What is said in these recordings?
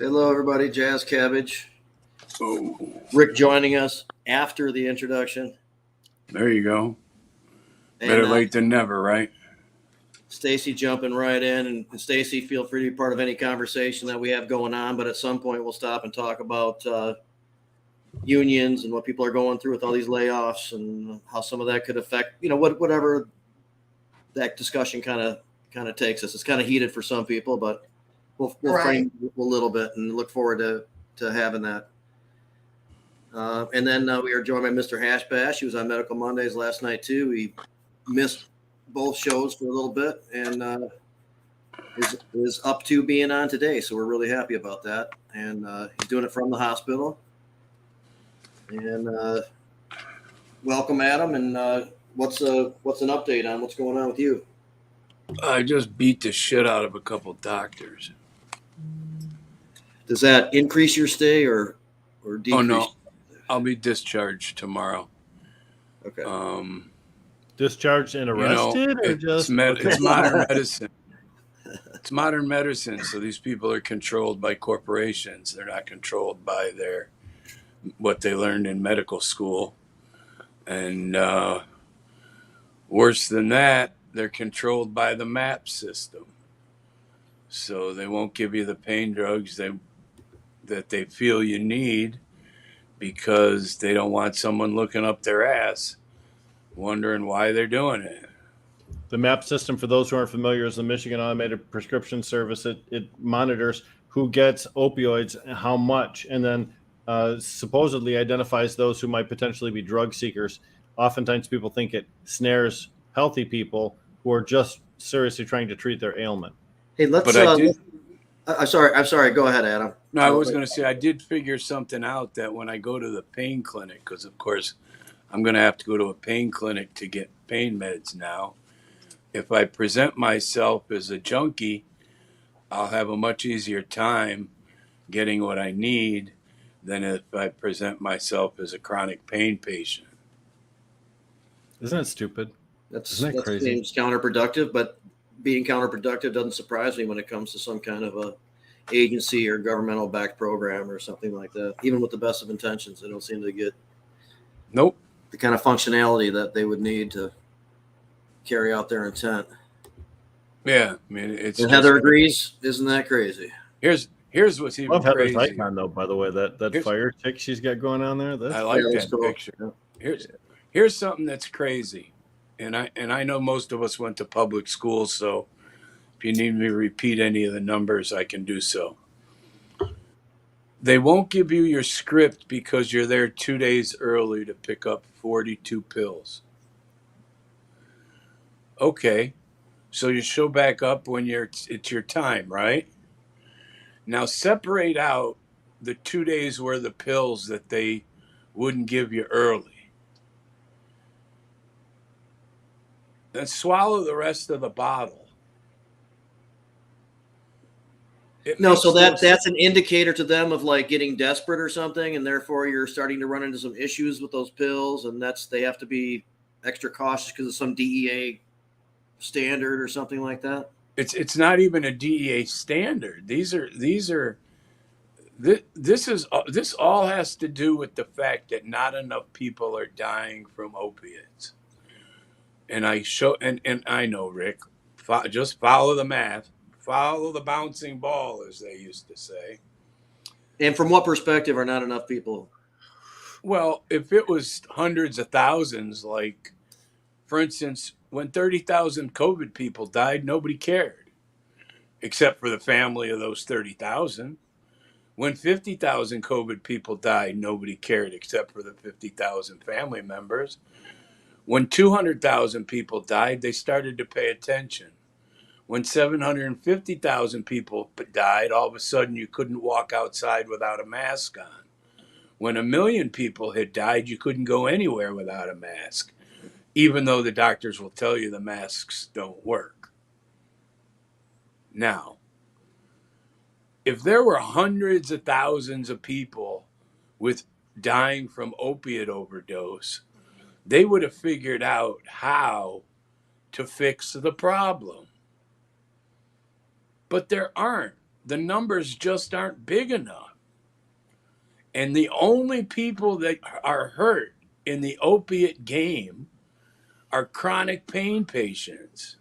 Hello, everybody. Jazz Cabbage. Oh, Rick joining us after the introduction. there you go. Better late than never, right? Stacey jumping right in. And Stacey, feel free to be part of any conversation that we have going on. But at some point, we'll stop and talk about unions and what people are going through with all these layoffs and how some of that could affect, whatever that discussion kind of takes us. It's kind of heated for some people, but we'll frame it a little bit and look forward to having that. And then we are joined by Mr. Hash Bash. He was on Medical Mondays last night too. He missed both shows for a little bit and is up to being on today. So we're really happy about that. And he's doing it from the hospital. And welcome, Adam. And what's an update on what's going on with you? I just beat the shit out of a couple doctors. Does that increase your stay or decrease? Oh no, I'll be discharged tomorrow. Okay. Discharged and arrested, or just it's modern medicine. It's modern medicine, so these people are controlled by corporations. They're not controlled by what they learned in medical school, and worse than that, they're controlled by the MAP system. So they won't give you the pain drugs that they feel you need because they don't want someone looking up their ass wondering why they're doing it. The MAP system, for those who aren't familiar, is the Michigan Automated Prescription Service. It monitors who gets opioids and how much, and then supposedly identifies those who might potentially be drug seekers. Oftentimes people think it snares healthy people who are just seriously trying to treat their ailment. Hey, I'm sorry. Go ahead, Adam. No, I was going to say I did figure something out, that when I go to the pain clinic, because of course I'm going to have to go to a pain clinic to get pain meds now. If I present myself as a junkie, I'll have a much easier time getting what I need than if I present myself as a chronic pain patient. Isn't that stupid? That crazy? Seems counterproductive, but being counterproductive doesn't surprise me when it comes to some kind of a agency or governmental backed program or something like that. Even with the best of intentions, they don't seem to get the kind of functionality that they would need to carry out their intent. Yeah, I mean, it's. And Heather agrees. Isn't that crazy? Here's what's even Love crazy. Heather's icon, though. By the way, that fire chick she's got going on there. I like that cool. picture. Here's something that's crazy, and I know most of us went to public school, so if you need me to repeat any of the numbers, I can do so. They won't give you your script because you're there 2 days early to pick up 42 pills. Okay, so you show back up when it's your time, right? Now separate out the 2 days worth of pills that they wouldn't give you early. Then swallow the rest of the bottle. So that's an indicator to them of like getting desperate or something, and therefore you're starting to run into some issues with those pills, and they have to be extra cautious because of some DEA standard or something like that. It's not even a DEA standard. This all has to do with the fact that not enough people are dying from opiates. And I know, Rick, just follow the math, follow the bouncing ball, as they used to say. And from what perspective are not enough people? Well, if it was hundreds of thousands, like, for instance, when 30,000 COVID people died, nobody cared, except for the family of those 30,000. When 50,000 COVID people died, nobody cared, except for the 50,000 family members. When 200,000 people died, they started to pay attention. When 750,000 people died, all of a sudden you couldn't walk outside without a mask on. When 1 million people had died, you couldn't go anywhere without a mask, even though the doctors will tell you the masks don't work. Now, if there were hundreds of thousands of people dying from opiate overdose, they would have figured out how to fix the problem. But there aren't. the numbers just aren't big enough. And the only people that are hurt in the opiate game are chronic pain patients.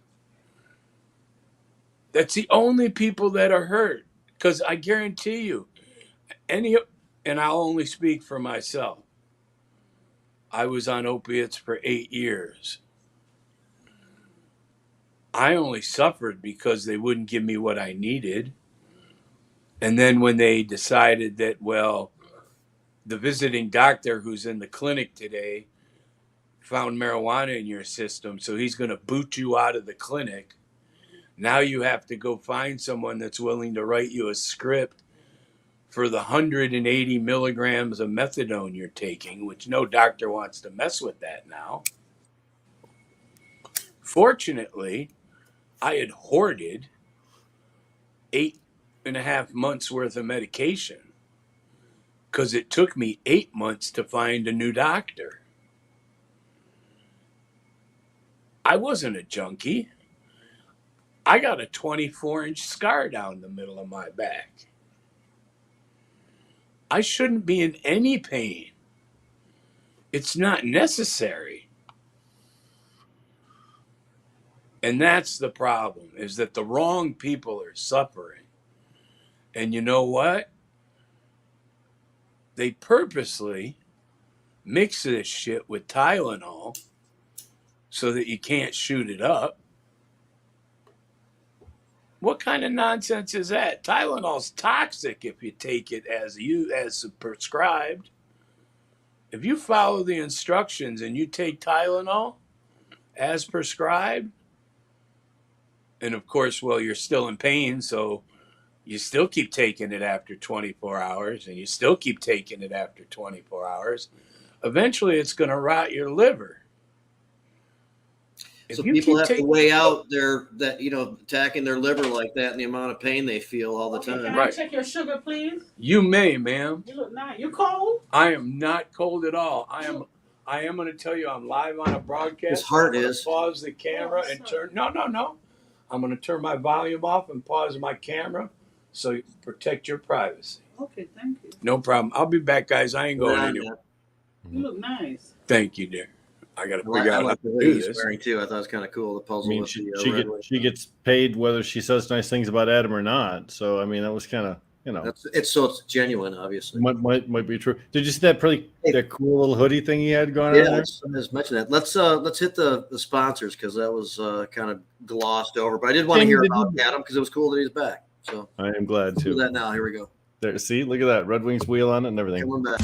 That's the only people that are hurt. Because I guarantee you, and I'll only speak for myself. I was on opiates for 8 years. I only suffered because they wouldn't give me what I needed. And then when they decided that, well, the visiting doctor who's in the clinic today found marijuana in your system, so he's going to boot you out of the clinic. Now you have to go find someone that's willing to write you a script for the 180 milligrams of methadone you're taking, which no doctor wants to mess with that now. Fortunately, I had hoarded 8.5 months worth of medication because it took me 8 months to find a new doctor. I wasn't a junkie. I got a 24-inch scar down the middle of my back. I shouldn't be in any pain. It's not necessary. And that's the problem, is that the wrong people are suffering. And you know what? They purposely mix this shit with Tylenol so that you can't shoot it up. What kind of nonsense is that? Tylenol's toxic if you take it as prescribed. If you follow the instructions and you take Tylenol as prescribed, and of course, well, you're still in pain, so you still keep taking it after 24 hours, and you still keep taking it after 24 hours, eventually it's going to rot your liver. So people have to weigh out attacking their liver like that and the amount of pain they feel all the time. Can I check your sugar, please? You may, ma'am. You look nice. You cold? I am not cold at all. I am going to tell you I'm live on a broadcast. His heart is. Pause the camera and turn. No. I'm going to turn my volume off and pause my camera so you protect your privacy. Okay, thank you. No problem. I'll be back, guys. I ain't going anywhere. You look nice. Thank you, dear. I got to figure out how to do he's this. wearing too. I thought it was kind of cool. The puzzle. I mean, she gets paid whether she says nice things about Adam or not. So I mean, that was kind of it's genuine, obviously. Might be true. Did you see that cool little hoodie thing he had going on there? I just mentioned that. Let's hit the sponsors because that was kind of glossed over. But I did want to hear about Adam because it was cool that he's back. So I am glad too. Do that now. Here we go. There, see, look at that Red Wings wheel on it and everything. Coming back.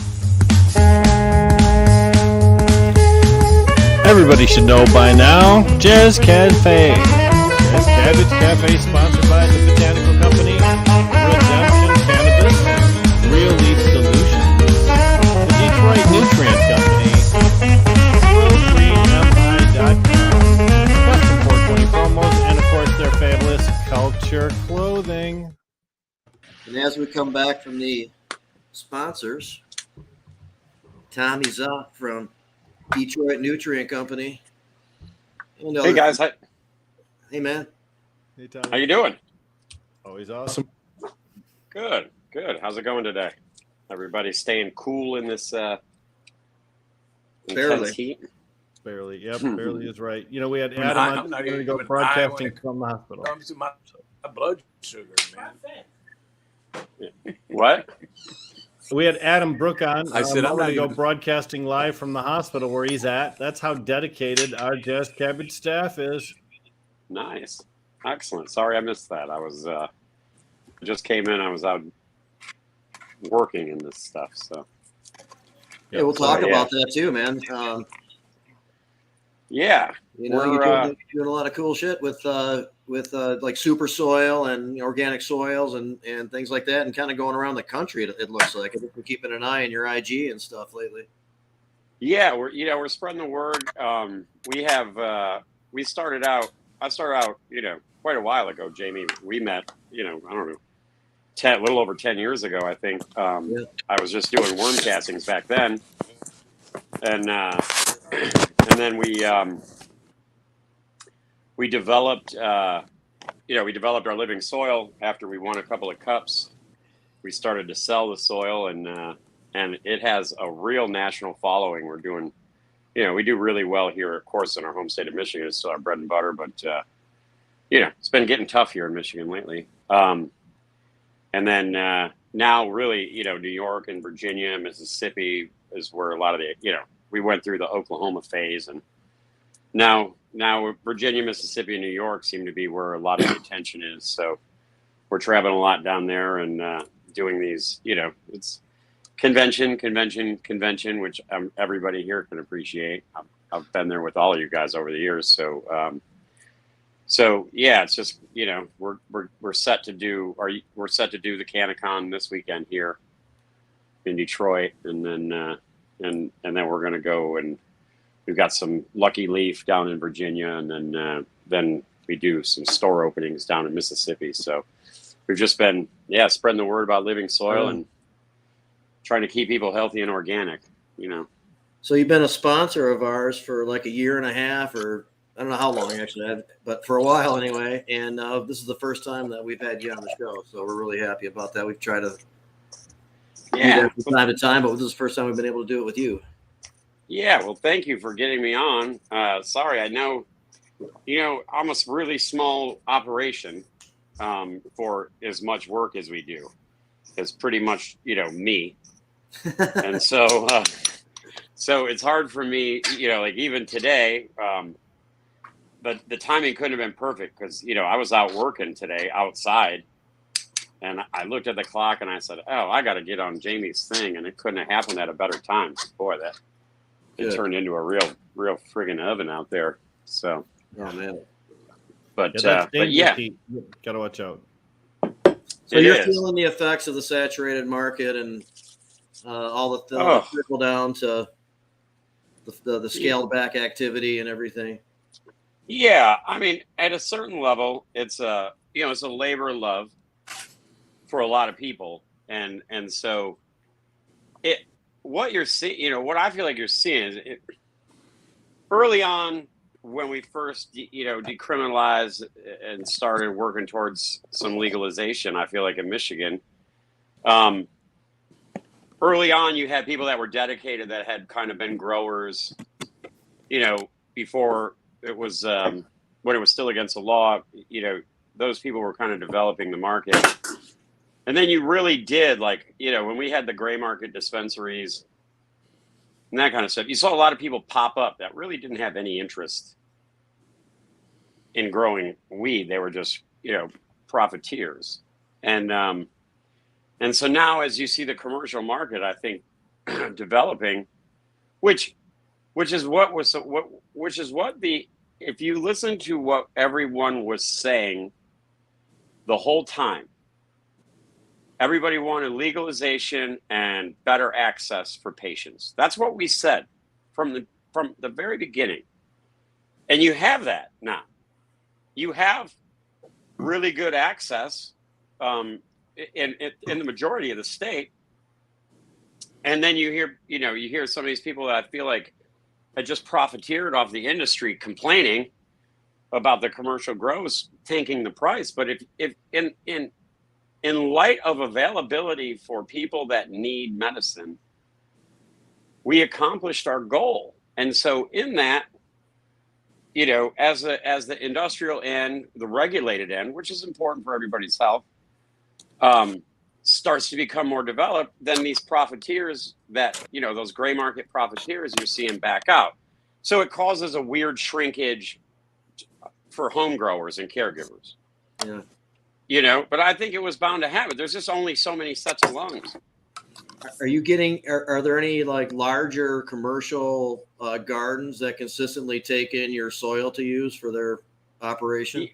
Everybody should know by now, Jazz Cafe. Jazz Cabbage Café, sponsored by the Botanical Company, Remediation, Cannabis, Real Leaf Solutions, the Detroit Nutrient Company, RealGreenMI.com, Custom 420 promos, and of course their fabulous Culture Clothing. And as we come back from the sponsors, Tommy Szot from Detroit Nutrient Company. Hey guys, hey man. Hey Tommy. How you doing? Always awesome. Good. How's it going today? Everybody staying cool in this intense heat? Barely. Yep, barely is right. You know, we had Adam on going to go broadcasting from the hospital. Comes to my blood sugar, man. What? We had Adam Brook on. I said, I'm going to go broadcasting live from the hospital where he's at. That's how dedicated our Jazz Cabbage staff is. Nice. Excellent. Sorry I missed that. I was just came in. I was out working in this stuff. So yeah, we'll talk about that too, man. Yeah. You're doing a lot of cool shit with like super soil and organic soils and things like that, and kind of going around the country. It looks like I think we're keeping an eye on your IG and stuff lately. Yeah, we're spreading the word. I started out quite a while ago, Jamie. We met, I don't know, a little over 10 years ago, I think. I was just doing worm castings back then, and then we developed we developed our living soil after we won a couple of cups. We started to sell the soil, and it has a real national following. We're doing, we do really well here, of course, in our home state of Michigan. It's still our bread and butter, but it's been getting tough here in Michigan lately. And then now, really, New York and Virginia, Mississippi is where a lot of the, we went through the Oklahoma phase, and now Virginia, Mississippi, and New York seem to be where a lot of the attention is. So we're traveling a lot down there and doing these, it's convention, which everybody here can appreciate. I've been there with all of you guys over the years. So yeah, it's just, we're set to do the CannaCon this weekend here in Detroit, and then we're going to go, and we've got some Lucky Leaf down in Virginia, and then we do some store openings down in Mississippi. So we've just been, spreading the word about living soil and trying to keep people healthy and organic, So you've been a sponsor of ours for like a year and a half, or I don't know how long actually, but for a while anyway. And this is the first time that we've had you on the show, so we're really happy about that. We've tried to do that from time to time, but this is the first time we've been able to do it with you. Yeah, well, thank you for getting me on. Sorry, I know, I'm a really small operation for as much work as we do. It's pretty much, me. And so it's hard for me, like even today, but the timing couldn't have been perfect because, I was out working today outside, and I looked at the clock and I said, oh, I got to get on Jamie's thing. And it couldn't have happened at a better time. Boy, it turned into a real friggin' oven out there. So, oh man, but gotta watch out. So you're feeling the effects of the saturated market and all the trickle down to the scaled back activity and everything. Yeah, I mean, at a certain level, it's a labor of love for a lot of people, and so what you're seeing, what I feel like you're seeing is early on when we first, decriminalized and started working towards some legalization. I feel like in Michigan, early on, you had people that were dedicated that had kind of been growers, before it was when it was still against the law. Those people were kind of developing the market. And then you really did, like, when we had the gray market dispensaries and that kind of stuff, you saw a lot of people pop up that really didn't have any interest in growing weed. They were just, profiteers. And so now as you see the commercial market, I think developing, which is what if you listen to what everyone was saying the whole time, everybody wanted legalization and better access for patients. That's what we said from the very beginning. And you have that now. You have really good access in the majority of the state. And then you hear some of these people that I feel like had just profiteered off the industry complaining about the commercial grows tanking the price. But if in light of availability for people that need medicine, we accomplished our goal. And so in that, as the industrial end, the regulated end, which is important for everybody's health, starts to become more developed, then these profiteers that, those gray market profiteers, you're seeing back out. So it causes a weird shrinkage for home growers and caregivers. Yeah. But I think it was bound to happen. There's just only so many sets of lungs. Are there any like larger commercial gardens that consistently take in your soil to use for their operation?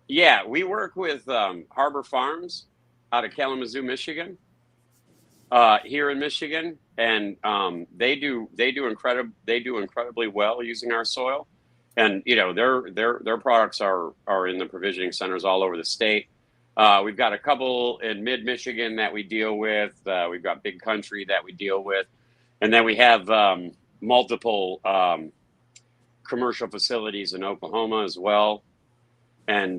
Yeah, we work with Harbor Farms out of Kalamazoo, Michigan, here in Michigan, and they do incredibly well using our soil, and their products are in the provisioning centers all over the state. We've got a couple in mid Michigan that we deal with. We've got Big Country that we deal with, and then we have multiple commercial facilities in Oklahoma as well. and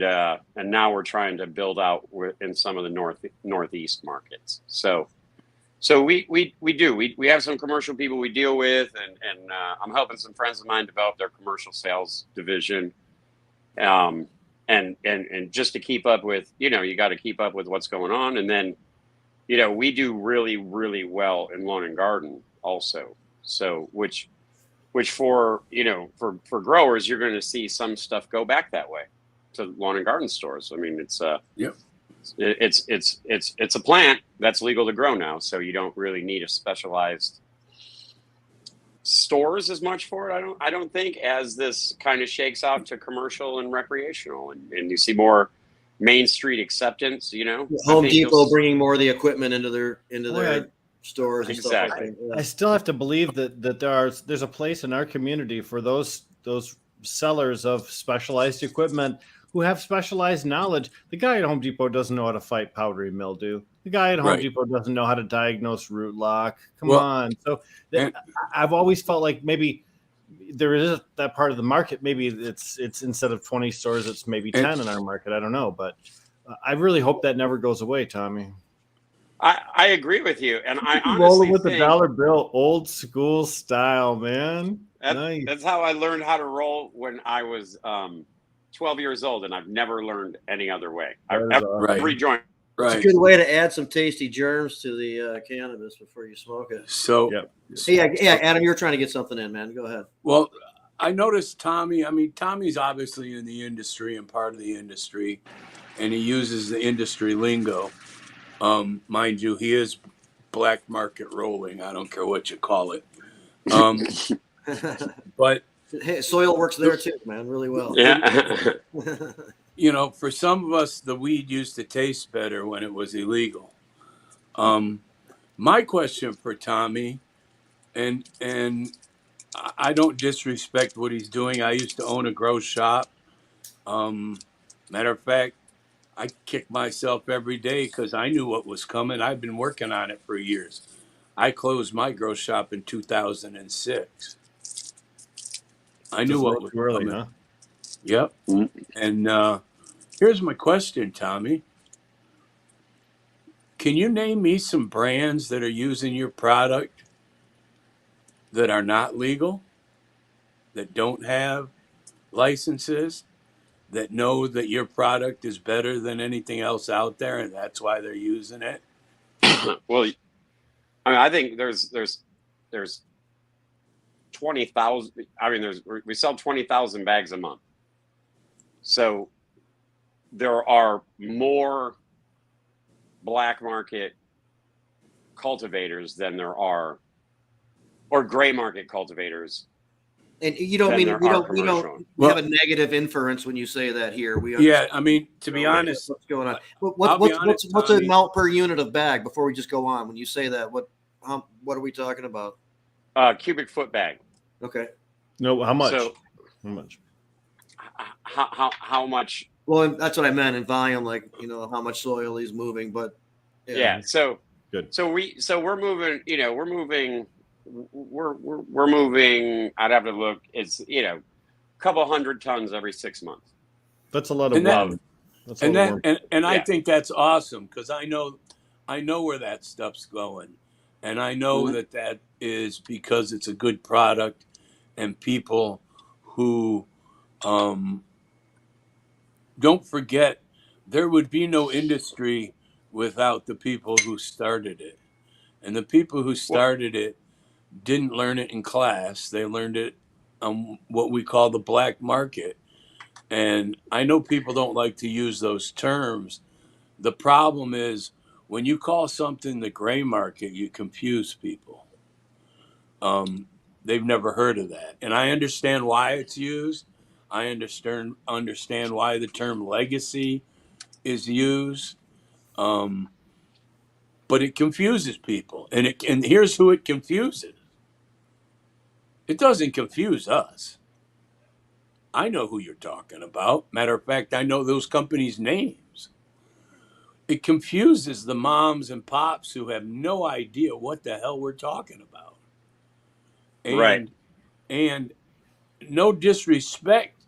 now we're trying to build out in some of the northeast markets. So we have some commercial people we deal with, and I'm helping some friends of mine develop their commercial sales division. And just to keep up with, you got to keep up with what's going on. And then, we do really, really well in lawn and garden also. So, which for growers, you're going to see some stuff go back that way to lawn and garden stores. I mean, it's a plant that's legal to grow now. So you don't really need a specialized stores as much for it. I don't think, as this kind of shakes out to commercial and recreational, and you see more Main Street acceptance. Home Depot bringing more of the equipment into their stores and stuff like Exactly. that. Yeah. I still have to believe that there's a place in our community for those sellers of specialized equipment who have specialized knowledge. The guy at Home Depot doesn't know how to fight powdery mildew. The guy at Home Right. Depot doesn't know how to diagnose root lock. Come Well, on. So and- I've always felt like maybe there is that part of the market. Maybe it's instead of 20 stores, it's maybe 10 in our market. I don't know, but I really hope that never goes away, Tommy. I agree with you, and I honestly Rolling with the think dollar bill, old school style, man. Nice. that's how I learned how to roll when I was 12 years old, and I've never learned any other way. That is Right. Every joint. It's a Right. good way to add some tasty germs to the cannabis before you smoke it. So, Yep. Yeah, Adam, you're trying to get something in, man. Go ahead. well, I noticed Tommy's obviously in the industry and part of the industry, and he uses the industry lingo. Mind you, he is black market rolling. I don't care what you call it. But, Hey, soil works there too, man, really well. Yeah. for some of us, the weed used to taste better when it was illegal. My question for Tommy, and I don't disrespect what he's doing. I used to own a grow shop. Matter of fact, I kick myself every day because I knew what was coming. I've been working on it for years. I closed my grow shop in 2006. I knew Just what way was too early, coming. huh? Yep. And here's my question, Tommy. Can you name me some brands that are using your product that are not legal, that don't have licenses, that know that your product is better than anything else out there, and that's why they're using it? Well, I think there's 20,000. We sell 20,000 bags a month. So there are more black market cultivators than there are, or gray market cultivators. And you don't Then mean there we are don't commercial. have a negative inference when you say that here. We Yeah, understand to be honest, what's going on. I'll be honest, What's the Tommy. amount per unit of bag before we just go on? When you say that, what are we talking about? Cubic foot bag. Okay. No, how much? So How much? how much? Well, that's what I meant in volume, like how much soil he's moving. But Yeah. So Good. So we're moving. We're moving. I'd have to look. It's a couple hundred tons every 6 months. That's a lot of And that- worm. That's a lot of worm. and I Yeah. think that's awesome because I know where that stuff's going, and I know Mhm. that is because it's a good product, and people who don't forget there would be no industry without the people who started it, and the people who started it didn't learn it in class. They learned it on what we call the black market. And I know people don't like to use those terms. The problem is when you call something the gray market, you confuse people. They've never heard of that. And I understand why it's used. I understand why the term legacy is used. But it confuses people. And here's who it confuses. It doesn't confuse us. I know who you're talking about. Matter of fact, I know those companies' names. It confuses the moms and pops who have no idea what the hell we're talking about. Right. And no disrespect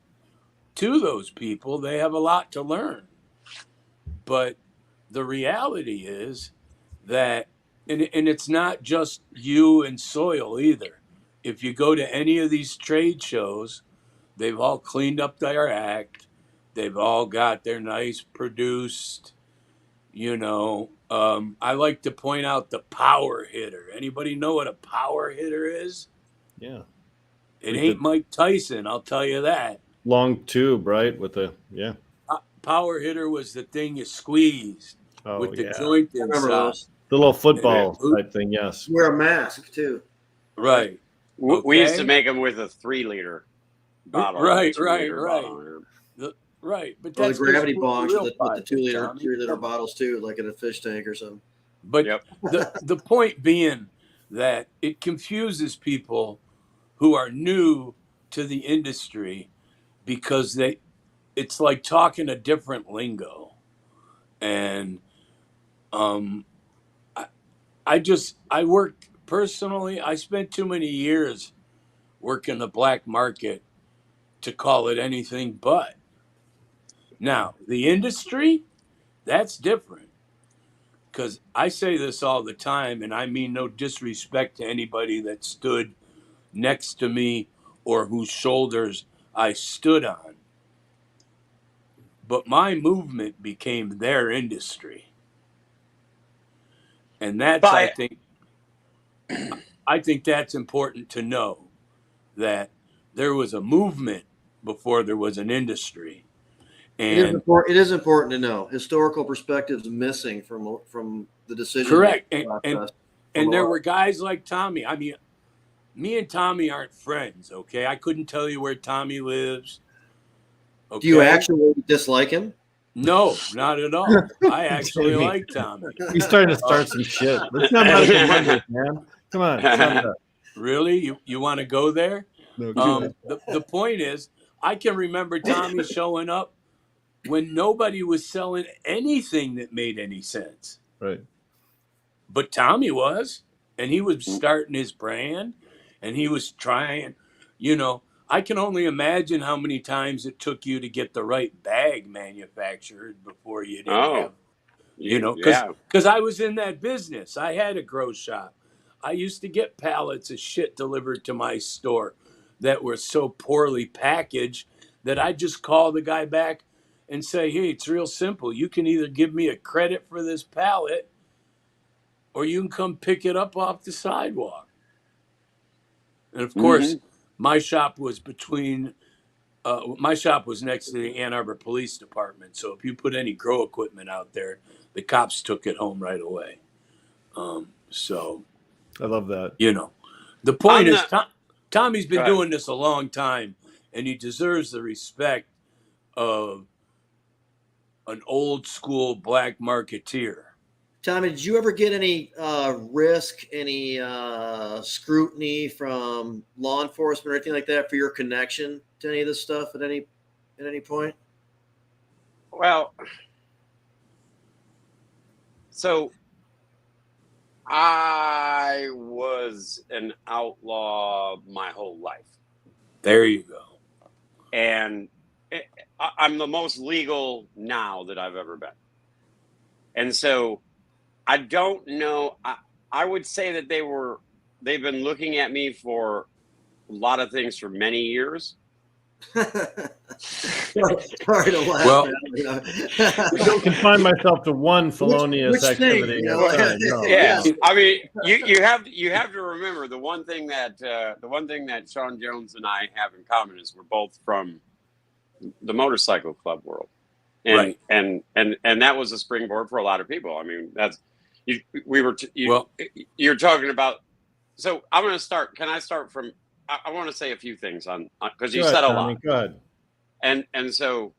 to those people, they have a lot to learn. But the reality is that, and it's not just you and soil either. If you go to any of these trade shows, they've all cleaned up their act. They've all got their nice produced, I like to point out the power hitter. Anybody know what a power hitter is? Yeah. It Like ain't the Mike Tyson, I'll tell you that. long tube, right? With the, yeah. Power hitter was the thing you squeezed Oh, with the yeah. joint I remember inside. those. The little football Yeah. type thing, yes. Wear a mask too. Right. We used to Okay. make them with a 3-liter bottle. Right, or a 2-liter right. bottle. Right, but Or the that's 'cause gravity you wouldn't bongs with the realize it, 2-liter, Tommy. 3-liter bottles too, like in a fish tank or something. But Yep. the point being that it confuses people who are new to the industry because it's like talking a different lingo. And I worked personally, I spent too many years working the black market to call it anything but. Now, the industry, that's different. Because I say this all the time, and I mean no disrespect to anybody that stood next to me or whose shoulders I stood on. But my movement became their industry. And that's, But I think that's important to know, that there was a movement before there was an industry. And It is important to know historical perspectives missing from the decision. correct. Process. And there were guys like Tommy. I mean, me and Tommy aren't friends, okay? I couldn't tell you where Tommy lives. Okay? Do you actually dislike him? No, not at all. I actually Jamie. like Tommy. He's starting to start some shit. Let's not Medical Mondays, man. Come on. Stop that. Really? You want to go there? No, go ahead. The point is, I can remember Tommy showing up when nobody was selling anything that made any sense. Right. But Tommy was, and he was starting his brand, and he was trying, I can only imagine how many times it took you to get the right bag manufactured before you didn't have, because I was in that business. I had a grow shop. I used to get pallets of shit delivered to my store that were so poorly packaged that I just call the guy back and say, hey, it's real simple. You can either give me a credit for this pallet or you can come pick it up off the sidewalk. And of course, my shop was next to the Ann Arbor Police Department. So if you put any grow equipment out there, the cops took it home right away. So I love that. The point is, Tommy's been doing this a long time, and he deserves the respect of an old school black marketeer. Tommy, did you ever get any risk, any scrutiny from law enforcement or anything like that for your connection to any of this stuff at any point? Well, so I was an outlaw my whole life. There you go. And I'm the most legal now that I've ever been. And so I don't know. I would say that they've been looking at me for a lot of things for many years. Sorry to laugh. Well, I don't confine myself to one felonious activity. Thing, No. Yeah, I mean, you have to remember the one thing that Sean Jones and I have in common is we're both from the motorcycle club world, and right. and that was a springboard for a lot of people. I mean, that's you're talking about. So I'm going to start. Can I start from? I want to say a few things on because you said a lot. Go ahead. And so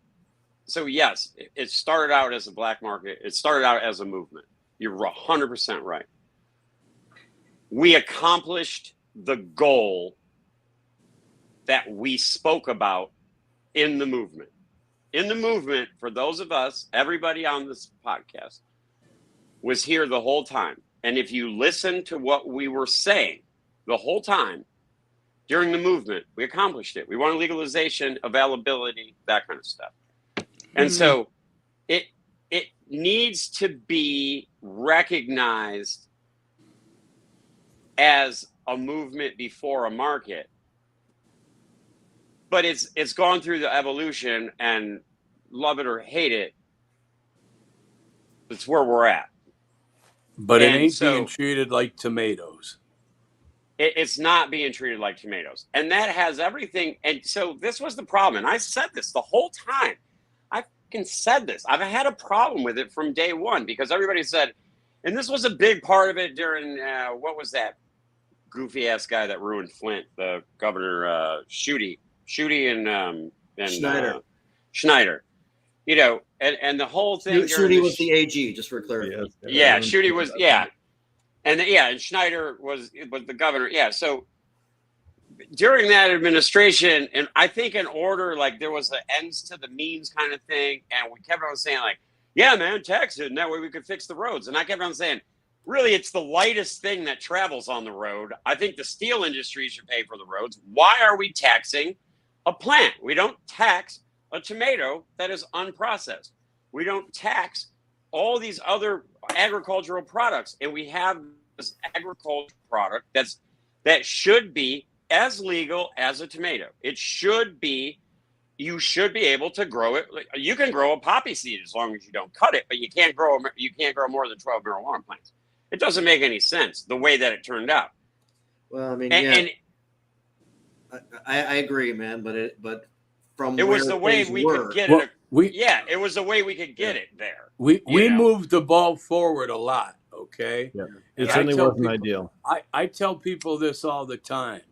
yes, it started out as a black market. It started out as a movement. You're 100% right. We accomplished the goal that we spoke about in the movement. In the movement, for those of us, everybody on this podcast was here the whole time. And if you listen to what we were saying the whole time, during the movement. We accomplished it. We wanted legalization, availability, that kind of stuff. And so it needs to be recognized as a movement before a market. But it's gone through the evolution, and love it or hate it, it's where we're at. But it And ain't so- being treated like tomatoes. It's not being treated like tomatoes. And that has everything. And so this was the problem. And I said this the whole time. I fucking said this. I've had a problem with it from day one, because everybody said, and this was a big part of it during, what was that goofy ass guy that ruined Flint, the governor, Schuette and Schneider. You know, and the whole thing. Schuette was the AG, just for clarity. Yeah, Schuette was, and Schneider was the governor. Yeah, so during that administration, and I think in order, like there was an ends to the means kind of thing, and we kept on saying like, yeah, man, tax it, and that way we could fix the roads. And I kept on saying, really, it's the lightest thing that travels on the road. I think the steel industry should pay for the roads. Why are we taxing a plant? We don't tax a tomato that is unprocessed. We don't tax all these other agricultural products, and we have this agricultural product that should be as legal as a tomato. It should be. You should be able to grow it. You can grow a poppy seed as long as you don't cut it, but you can't grow more than 12 marijuana plants. It doesn't make any sense the way that it turned out. Well, I mean, And I agree, man. But from it was where the way things we were, could get Well, it. we It was the way we could get it there. we You know. moved the ball forward a lot. Okay. Yeah. And It I certainly tell wasn't people- ideal. I tell people this all the time,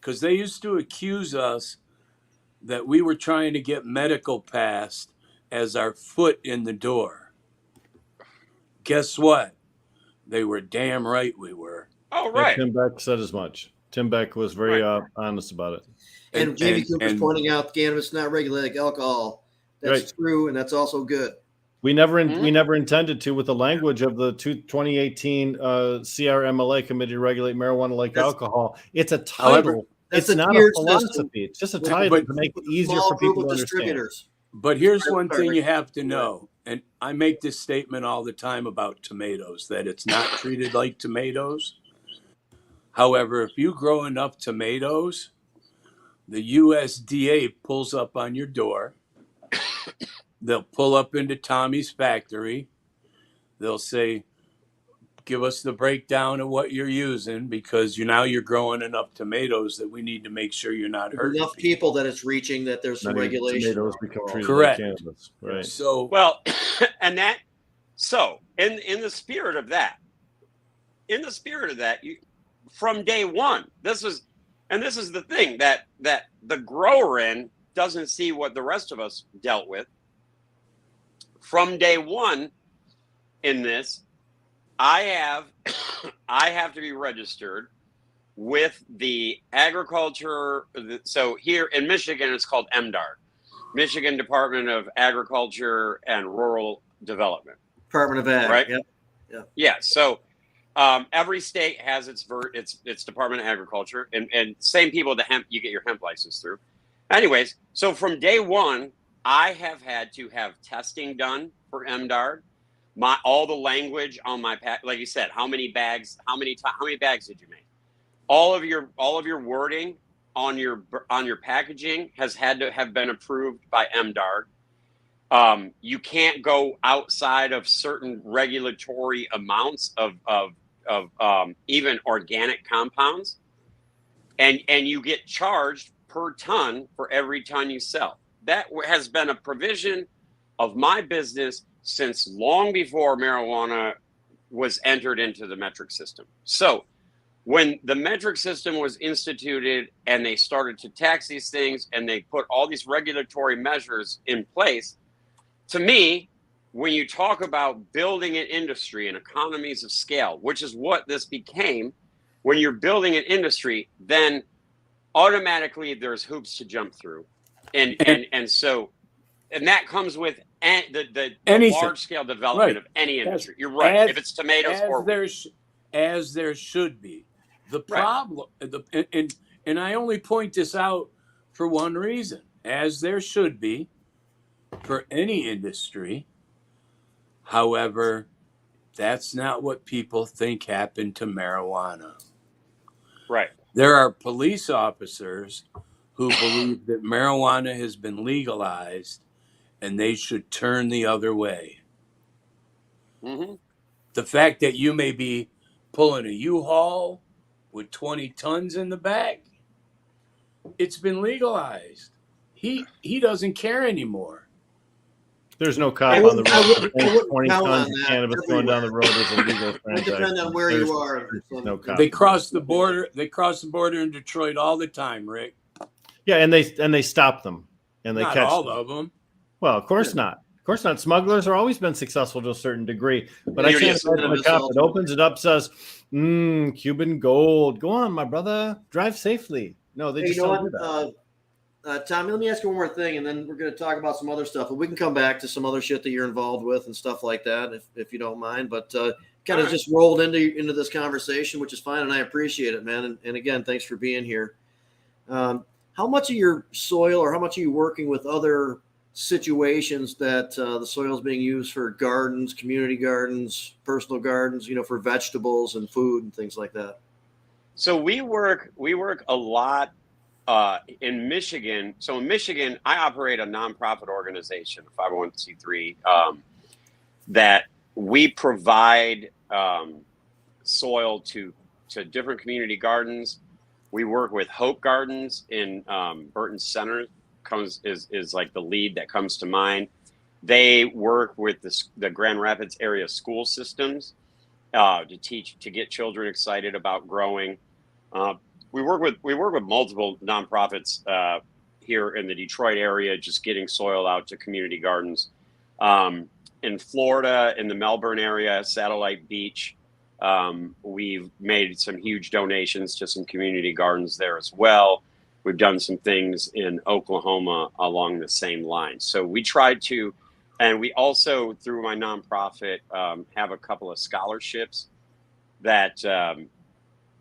because they used to accuse us that we were trying to get medical passed as our foot in the door. Guess what? They were damn right we were. Oh, Yeah, right. Tim Beck said as much. Tim Beck was very honest about it. and Jamie Cooper's and- pointing out cannabis is not regulated like alcohol. That's Right. true, and that's also good. We never intended to, with the language of the 2018 CRMLA Committee to Regulate Marijuana like That's- alcohol. It's a title. However, That's It's a not a tiered philosophy. system. It's just a With- title but- to make it With easier small for people group to of understand. distributors. But here's Sorry, one sorry, thing you Rick. have to know, and I make this statement all the time about tomatoes, that it's not treated like tomatoes. However, if you grow enough tomatoes, the USDA pulls up on your door. They'll pull up into Tommy's factory. They'll say, give us the breakdown of what you're using, because you're growing enough tomatoes that we need to make sure you're not hurting Enough people that it's reaching that there's some Now regulation. tomatoes become treated Correct. like cannabis. Right. So Well, and that, so in the spirit of that, you, from day one, this is the thing that the grower doesn't see what the rest of us dealt with. From day one in this, I have to be registered with the agriculture. So here in Michigan, it's called MDARD, Michigan Department of Agriculture and Rural Development. Department of Ag. Right. Yep. Yeah. So every state has its Department of Agriculture, and same people you get your hemp license through. Anyways, so from day one, I have had to have testing done for MDARD. All the language on my pack, like you said, how many bags did you make? All of your wording on your packaging has had to have been approved by MDARD. You can't go outside of certain regulatory amounts of even organic compounds, and you get charged per ton for every ton you sell. That has been a provision of my business since long before marijuana was entered into the metric system. So when the metric system was instituted and they started to tax these things and they put all these regulatory measures in place, to me, when you talk about building an industry and economies of scale, which is what this became, when you're building an industry, then automatically there's hoops to jump through. And that comes with the large scale development of any industry. You're right. If it's tomatoes or as there should be. The problem, And I only point this out for one reason, as there should be for any industry. However, that's not what people think happened to marijuana. Right. There are police officers who believe that marijuana has been legalized and they should turn the other way. Mm-hmm. The fact that you may be pulling a U-Haul with 20 tons in the back, it's been legalized. He doesn't care anymore. There's no cop I on the wouldn't- I road. wouldn't- that I thinks wouldn't 20 count tons on of that cannabis going down the everywhere. road is a legal It depends transaction. on where There's you are. no cop. They cross the border. They cross the border in Detroit all the time, Rick. Yeah, and they stop them and they Not catch all them. of them. Well, of course not. Of course not. Smugglers have always been successful to a certain degree, but I You're can't just imagine a this cop also. that opens it up, says, Cuban gold. Go on, my brother. Drive safely. No, they Hey, just you know don't do that. what, Tommy? Let me ask you one more thing, and then we're going to talk about some other stuff. But we can come back to some other shit that you're involved with and stuff like that, if you don't mind. But kind of just rolled into this conversation, which is fine, and I appreciate it, man. And again, thanks for being here. How much of your soil, or how much are you working with other situations that the soil is being used for gardens, community gardens, personal gardens, for vegetables and food and things like that? So we work a lot in Michigan. So in Michigan, I operate a nonprofit organization, a 501c3, that we provide soil to different community gardens. We work with Hope Gardens in Burton Center. Is like the lead that comes to mind. They work with the Grand Rapids area school systems to get children excited about growing. We work with multiple nonprofits here in the Detroit area, just getting soil out to community gardens. In Florida, in the Melbourne area, Satellite Beach, we've made some huge donations to some community gardens there as well. We've done some things in Oklahoma along the same line. So we tried to, and we also, through my nonprofit, have a couple of scholarships that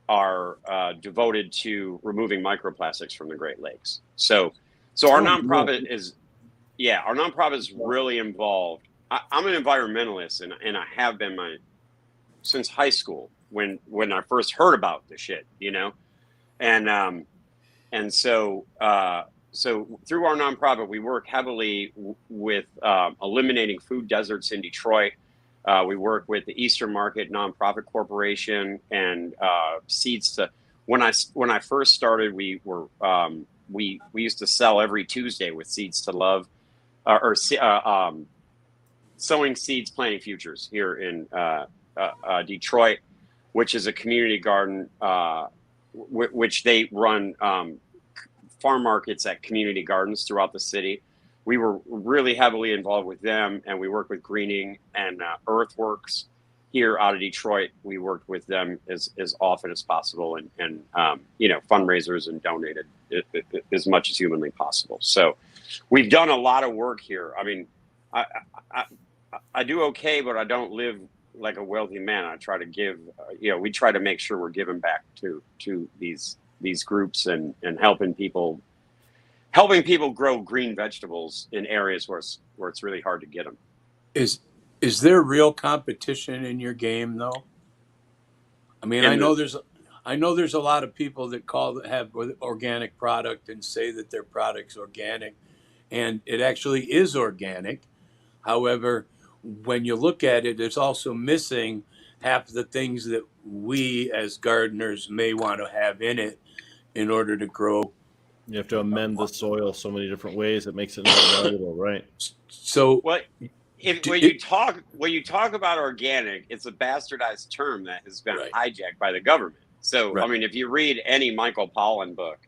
are devoted to removing microplastics from the Great Lakes. So our nonprofit is really involved. I'm an environmentalist, and I have been since high school when I first heard about the shit, And so through our nonprofit, we work heavily with eliminating food deserts in Detroit. We work with the Eastern Market Nonprofit Corporation and Seeds to. When I first started, we used to sell every Tuesday with Seeds to Love, sowing seeds, planting futures here in Detroit, which is a community garden. Which they run farm markets at community gardens throughout the city. We were really heavily involved with them, and we work with Greening and Earthworks here out of Detroit. We worked with them as often as possible, and fundraisers and donated as much as humanly possible. So we've done a lot of work here. I mean, I do okay, but I don't live like a wealthy man. I try to give, we try to make sure we're giving back to these groups and helping people grow green vegetables in areas where it's really hard to get them. Is there real competition in your game though? I mean, I know there's a lot of people that have organic product and say that their product's organic, and it actually is organic. However, when you look at it, it's also missing half the things that we as gardeners may want to have in it in order to grow. You have to amend the soil so many different ways. It makes it more valuable, right? So when you talk about organic, it's a bastardized term that has been hijacked by the government. So, I mean, if you read any Michael Pollan book,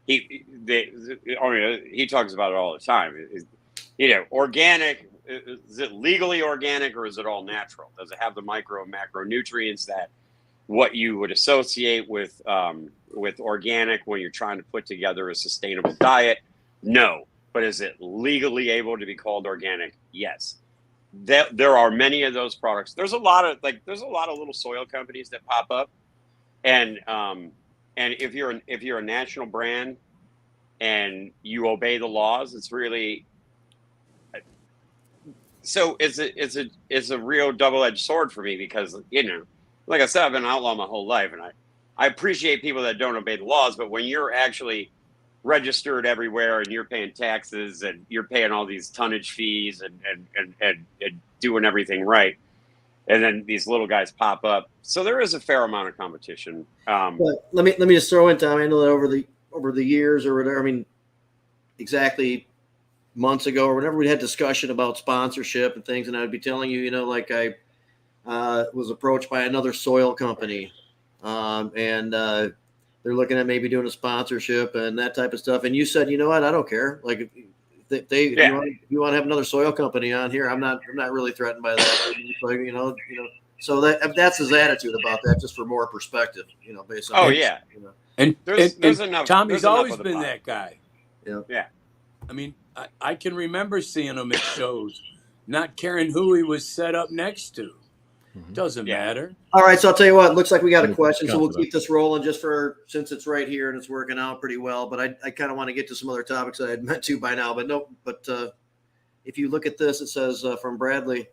he talks about it all the time. Organic. Is it legally organic, or is it all natural? Does it have the micro and macronutrients that what you would associate with organic when you're trying to put together a sustainable diet? No. But is it legally able to be called organic? Yes. There are many of those products. There's a lot of little soil companies that pop up, and and if you're a national brand and you obey the laws, it's really so it's a real double-edged sword for me because, like I said, I've been an outlaw my whole life, and I appreciate people that don't obey the laws, but when you're actually registered everywhere and you're paying taxes and you're paying all these tonnage fees and doing everything right, and then these little guys pop up, so there is a fair amount of competition. But let me just throw in, Tom. I know that over the years or whatever. I mean, exactly months ago or whenever we had discussion about sponsorship and things, and I'd be telling you, like I was approached by another soil company, and they're looking at maybe doing a sponsorship and that type of stuff. And you said, you know what, I don't care. Like if you want to have another soil company on here, I'm not really threatened by that. Like, so that's his attitude about that, just for more perspective, based on. Oh yeah. And there's enough. Tommy's always been that guy. Yeah. Yeah. I mean, I can remember seeing him at shows, not caring who he was set up next to. Doesn't matter. All right, so I'll tell you what. Looks like we got a question, so we'll keep this rolling since it's right here and it's working out pretty well. But I kind of want to get to some other topics I had meant to by now. But no. But if you look at this, it says from Bradley,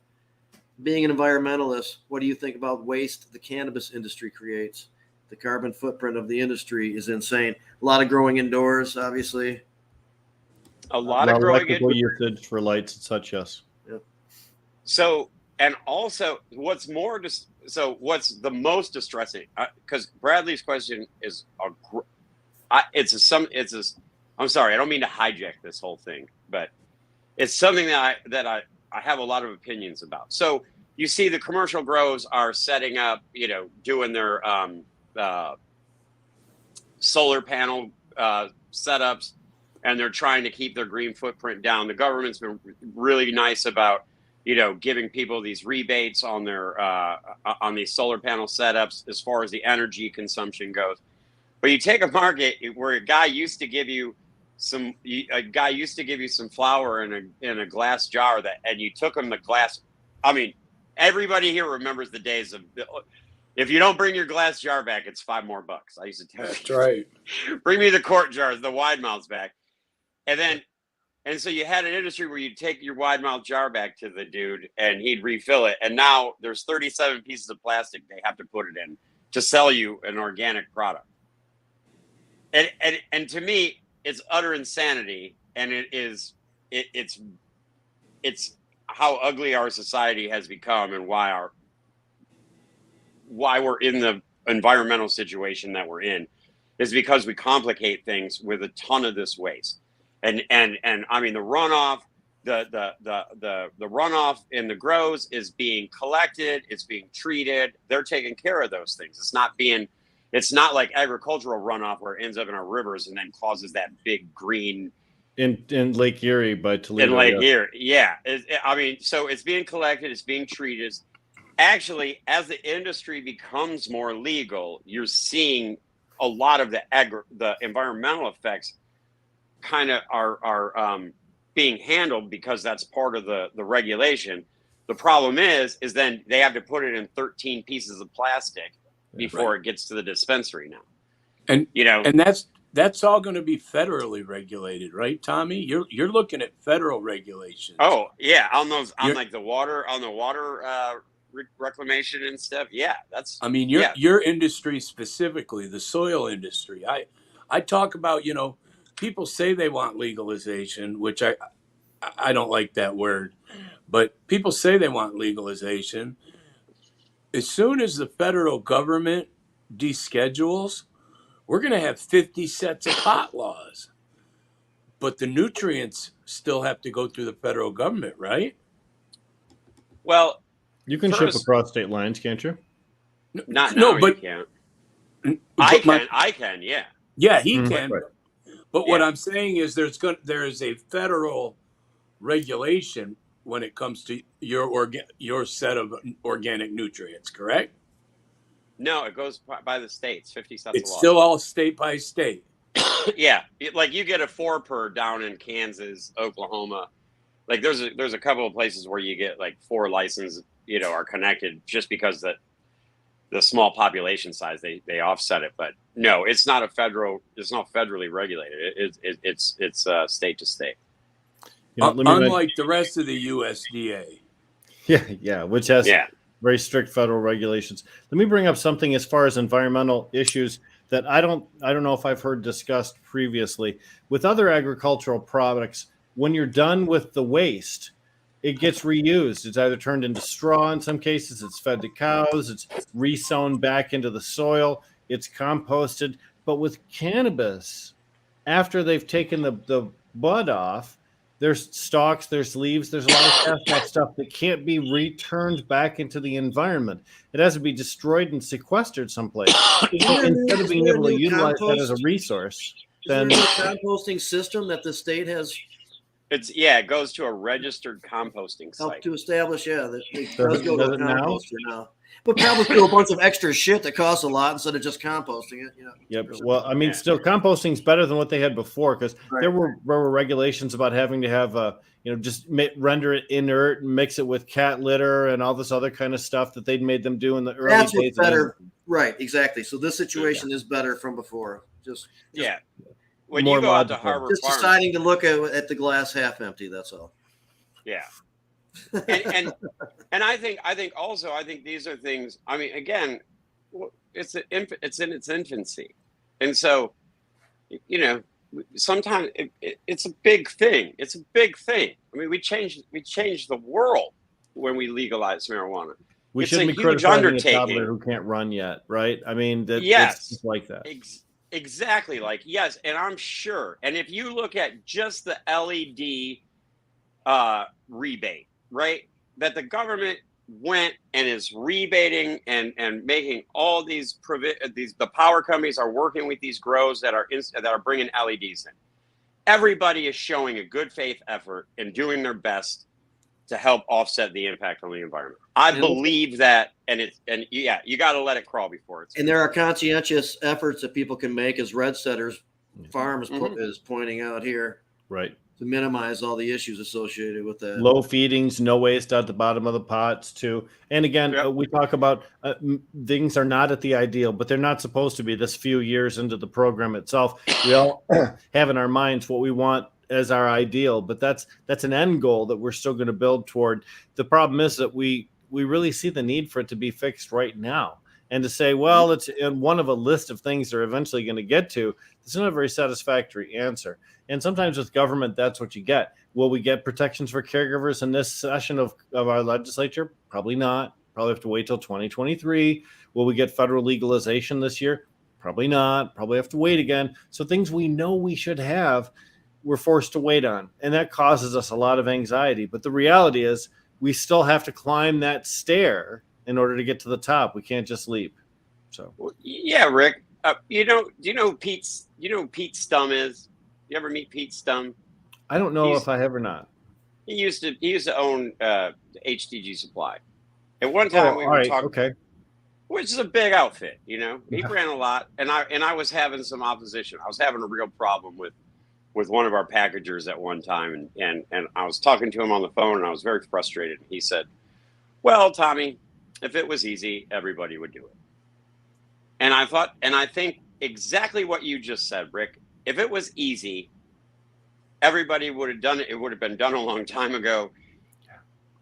being an environmentalist, what do you think about waste the cannabis industry creates? The carbon footprint of the industry is insane. A lot of growing indoors, obviously. A lot of growing electrical usage for lights and such. Yes. Yep. So, and also, what's the most distressing? Because Bradley's question is I'm sorry, I don't mean to hijack this whole thing, but it's something that I have a lot of opinions about. So you see, the commercial grows are setting up, doing their solar panel setups, and they're trying to keep their green footprint down. The government's been really nice about, giving people these rebates on their on these solar panel setups as far as the energy consumption goes. But you take a market where a guy used to give you some flour in a glass jar, and you took him the glass. I mean, everybody here remembers the days of, if you don't bring your glass jar back, it's $5 more. I used to tell you. That's right. Bring me the quart jars, the wide mouths back. And so you had an industry where you'd take your wide mouth jar back to the dude and he'd refill it. And now there's 37 pieces of plastic they have to put it in to sell you an organic product. And to me, it's utter insanity. And it's how ugly our society has become, and why we're in the environmental situation that we're in is because we complicate things with a ton of this waste. And I mean, the runoff, the runoff in the grows is being collected, it's being treated. They're taking care of those things. It's not like agricultural runoff where it ends up in our rivers and then causes that big green. In Lake Erie by Toledo. In Lake Erie, yeah. So it's being collected, it's being treated. Actually, as the industry becomes more legal, you're seeing a lot of the environmental effects kind of are being handled because that's part of the regulation. The problem is then they have to put it in 13 pieces of plastic before it gets to the dispensary now. And and that's all going to be federally regulated, right, Tommy? You're looking at federal regulations. Oh yeah, on the water reclamation and stuff. Yeah, that's. I mean, your industry specifically, the soil industry. I talk about, people say they want legalization, which I don't like that word, but people say they want legalization. As soon as the federal government deschedules, we're going to have 50 sets of pot laws, but the nutrients still have to go through the federal government, right? Well, you can ship across state lines, can't you? Not now, but you can't. I can, yeah. Yeah, he can. Right. But what I'm saying is there is a federal regulation when it comes to your set of organic nutrients, correct? No, it goes by the states, 50 sets It's of law. still all state by state. Yeah, like you get a 4 per down in Kansas, Oklahoma. Like there's a couple of places where you get like 4 licenses, are connected just because that the small population size, they offset it. But no, it's not federally regulated. It's state to state. Unlike the rest of the USDA. Yeah, which has very strict federal regulations. Let me bring up something as far as environmental issues that I don't know if I've heard discussed previously. With other agricultural products, when you're done with the waste, it gets reused. It's either turned into straw in some cases, it's fed to cows, it's resown back into the soil, it's composted. But with cannabis, after they've taken the bud off, there's stalks, there's leaves, there's a lot of that stuff that can't be returned back into the environment. It has to be destroyed and sequestered someplace. So instead of being able to utilize that as a resource, then is there a composting system that the state has it goes to a registered composting site. helped to establish? Yeah, that it Does does it- go to does a it now? composter now. But probably do a bunch of extra shit that costs a lot instead of just composting it. Yep. Well, I mean, still composting is better than what they had before because Right. there were regulations about having to have just render it inert and mix it with cat litter and all this other kind of stuff that they'd made them do in the early That's days. what's better. Right, exactly. So this situation is better from before. Just When more you go out to logical. Harbor just Farm, deciding to look at the glass half empty. That's all. yeah. and I think also these are things. I mean, again, it's in its infancy, and so sometimes it's a big thing. It's a big thing. I mean, we changed the world when we legalized marijuana. We It's shouldn't a be huge criticizing a undertaking. toddler who can't run yet, right? I mean, Yes. it's just like that. Exactly. Like, yes. And I'm sure. And if you look at just the LED rebate, right, that the government went and is rebating and making all these the power companies are working with these grows that are bringing LEDs in. Everybody is showing a good faith effort and doing their best to help offset the impact on the environment. I believe that, and you got to let it crawl before it's. And there are conscientious efforts that people can make, as Red Setter's Farm is pointing out here, Right. to minimize all the issues associated with that. Low feedings, no waste at the bottom of the pots too. And again, we talk about things are not at the ideal, but they're not supposed to be this few years into the program itself. We all have in our minds what we want as our ideal, but that's an end goal that we're still going to build toward. The problem is that we really see the need for it to be fixed right now. And to say, well, it's in one of a list of things they're eventually going to get to, it's not a very satisfactory answer. And sometimes with government, that's what you get. Will we get protections for caregivers in this session of our legislature? Probably not. Probably have to wait till 2023. Will we get federal legalization this year? Probably not. Probably have to wait again. So things we know we should have, we're forced to wait on. And that causes us a lot of anxiety. But the reality is we still have to climb that stair in order to get to the top. We can't just leap. So yeah, Rick. Do you know who Pete Stum is? You ever meet Pete Stum? I don't know if I have or not. He used to own HTG Supply. At one time we were talking, okay, which is a big outfit. He ran a lot, and I was having some opposition. I was having a real problem with one of our packagers at one time, and I was talking to him on the phone, and I was very frustrated. He said, "Well, Tommy, if it was easy, everybody would do it." And I thought, and I think exactly what you just said, Rick. If it was easy, everybody would have done it. It would have been done a long time ago.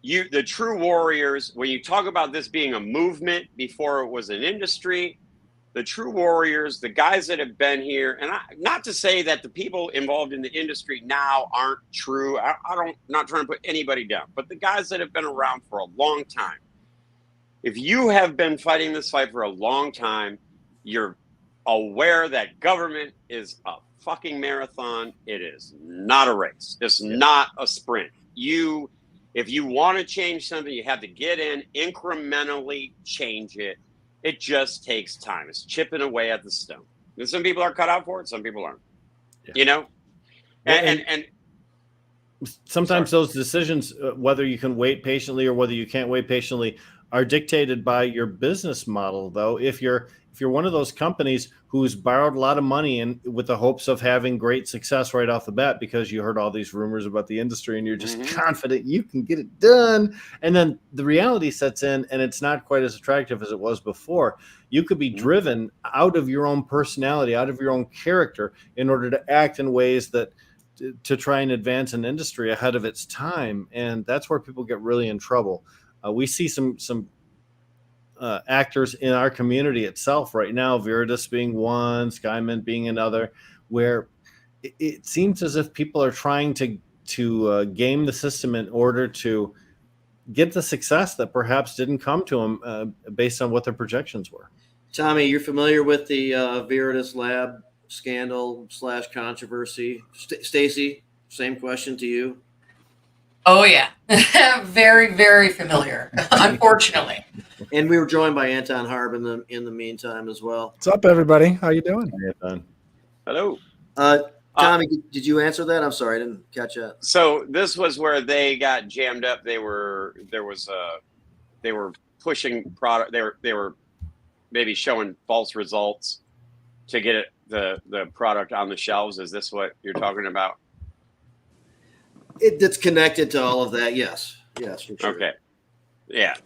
The true warriors, when you talk about this being a movement before it was an industry, the true warriors, the guys that have been here, and not to say that the people involved in the industry now aren't true. Not trying to put anybody down, but the guys that have been around for a long time. If you have been fighting this fight for a long time, you're aware that government is a fucking marathon. It is not a race. It's not a sprint. If you want to change something, you have to get in, incrementally change it. It just takes time. It's chipping away at the stone. And some people are cut out for it. Some people aren't. Yeah. And sometimes those decisions, whether you can wait patiently or whether you can't wait patiently, are dictated by your business model, though. If you're one of those companies who's borrowed a lot of money and with the hopes of having great success right off the bat because you heard all these rumors about the industry and you're just confident you can get it done, and then the reality sets in and it's not quite as attractive as it was before, you could be driven out of your own personality, out of your own character, in order to act in ways that to try and advance an industry ahead of its time. And that's where people get really in trouble. We see some actors in our community itself right now, Viridis being one, Skymint being another, where it seems as if people are trying to game the system in order to get the success that perhaps didn't come to them based on what their projections were. Tommy, you're familiar with the Viridis lab scandal / controversy. Stacey, same question to you. Oh yeah, very, very familiar, unfortunately. And we were joined by Anton Harb in the meantime as well. What's up, everybody? How you doing? Hello. Tommy, did you answer that? I'm sorry, I didn't catch that. So this was where they got jammed up. They were pushing product. They were maybe showing false results to get the product on the shelves. Is this what you're talking about? It's connected to all of that. Yes, for sure. Okay. Yeah.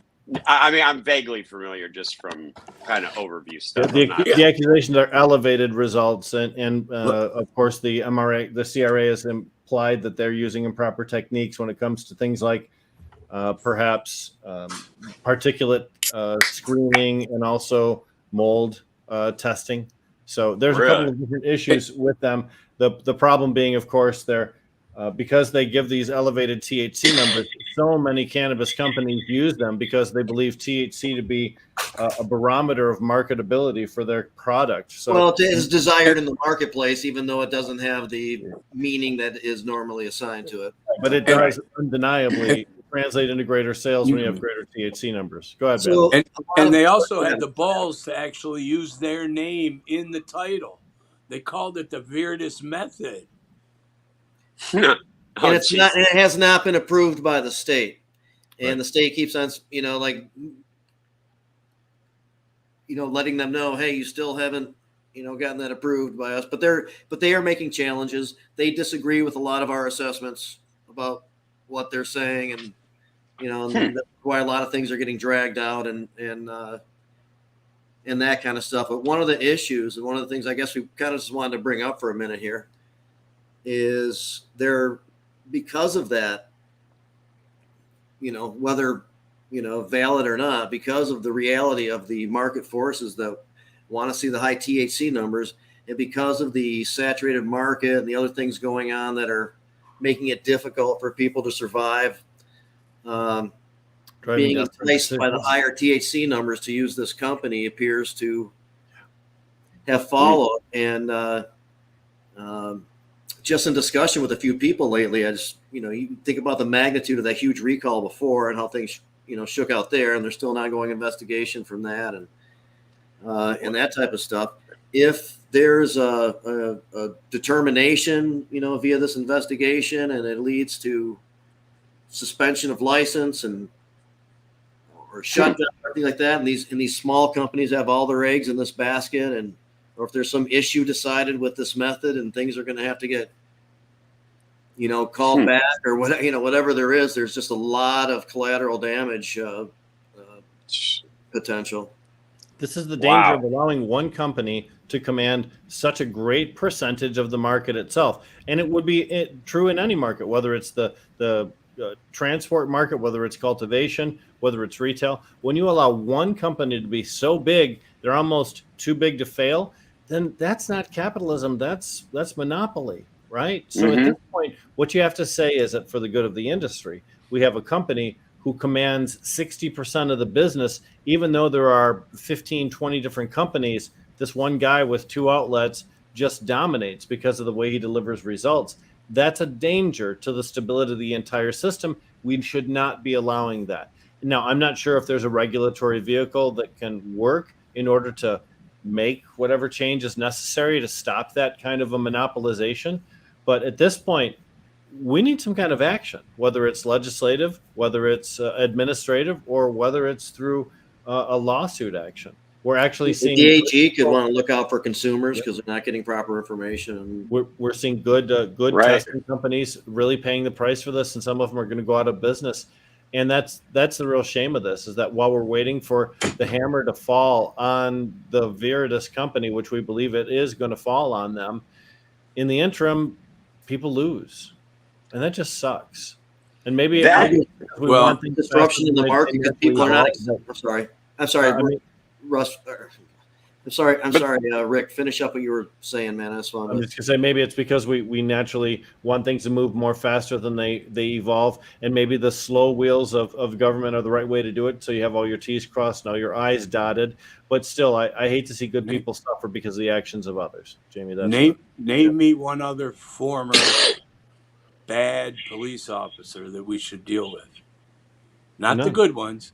I mean, I'm vaguely familiar just from kind of overview stuff. The accusations are elevated results, and of course the CRA has implied that they're using improper techniques when it comes to things like perhaps particulate screening and also mold testing. So there's a couple of different issues with them. The problem being, of course, they're because they give these elevated THC numbers, so many cannabis companies use them because they believe THC to be a barometer of marketability for their product. So, well, it is desired in the marketplace, even though it doesn't have the meaning that is normally assigned to it. But it does undeniably translate into greater sales when you have greater THC numbers. Go ahead, So, Ben. And they also had the balls to actually use their name in the title. They called it the Viridis method. And it's not, and it has not been approved by the state, and the state keeps on, letting them know, hey, you still haven't, gotten that approved by us. But they are making challenges. They disagree with a lot of our assessments about what they're saying, and and that's why a lot of things are getting dragged out and that kind of stuff. But one of the issues, and one of the things I guess we kind of just wanted to bring up for a minute here, is there, because of that, whether, valid or not, because of the reality of the market forces that want to see the high THC numbers, and because of the saturated market and the other things going on that are making it difficult for people to survive, being enticed by the higher THC numbers to use this company appears to have followed. And just in discussion with a few people lately, I just, you think about the magnitude of that huge recall before and how things, shook out there, and there's still an ongoing investigation from that and that type of stuff. If there's a determination, via this investigation, and it leads to suspension of license or shutdown, or anything like that, and these small companies have all their eggs in this basket, or if there's some issue decided with this method and things are going to have to get, called back or whatever there is, there's just a lot of collateral damage potential. This is the danger of allowing one company to command such a great percentage of the market itself. And it would be true in any market, whether it's the transport market, whether it's cultivation, whether it's retail. When you allow one company to be so big, they're almost too big to fail, then that's not capitalism. That's monopoly, right? So at this point, what you have to say is that for the good of the industry, we have a company who commands 60% of the business, even though there are 15, 20 different companies. This one guy with 2 outlets just dominates because of the way he delivers results. That's a danger to the stability of the entire system. We should not be allowing that. Now, I'm not sure if there's a regulatory vehicle that can work in order to make whatever change is necessary to stop that kind of a monopolization. But at this point, we need some kind of action, whether it's legislative, whether it's administrative, or whether it's through a lawsuit action. We're actually The seeing DAG could want to look out for consumers because they're not getting proper information. we're seeing good Right. testing companies really paying the price for this, and some of them are going to go out of business. And that's the real shame of this, is that while we're waiting for the hammer to fall on the Viridis company, which we believe it is going to fall on them, in the interim, people lose, and that just sucks. And maybe That- we Well, want things Disruption in the faster market than because people are not. evolve. I'm sorry, I mean, Russ. I'm sorry, Rick. Finish up what you were saying, man. That's I'm fine. just gonna say maybe it's because we naturally want things to move more faster than they evolve, and maybe the slow wheels of government are the right way to do it. So you have all your T's crossed, now your I's dotted. But still, I hate to see good people suffer because of the actions of others. Jamie, that's Name me one other former bad police officer that we should deal with. Not the None. good ones,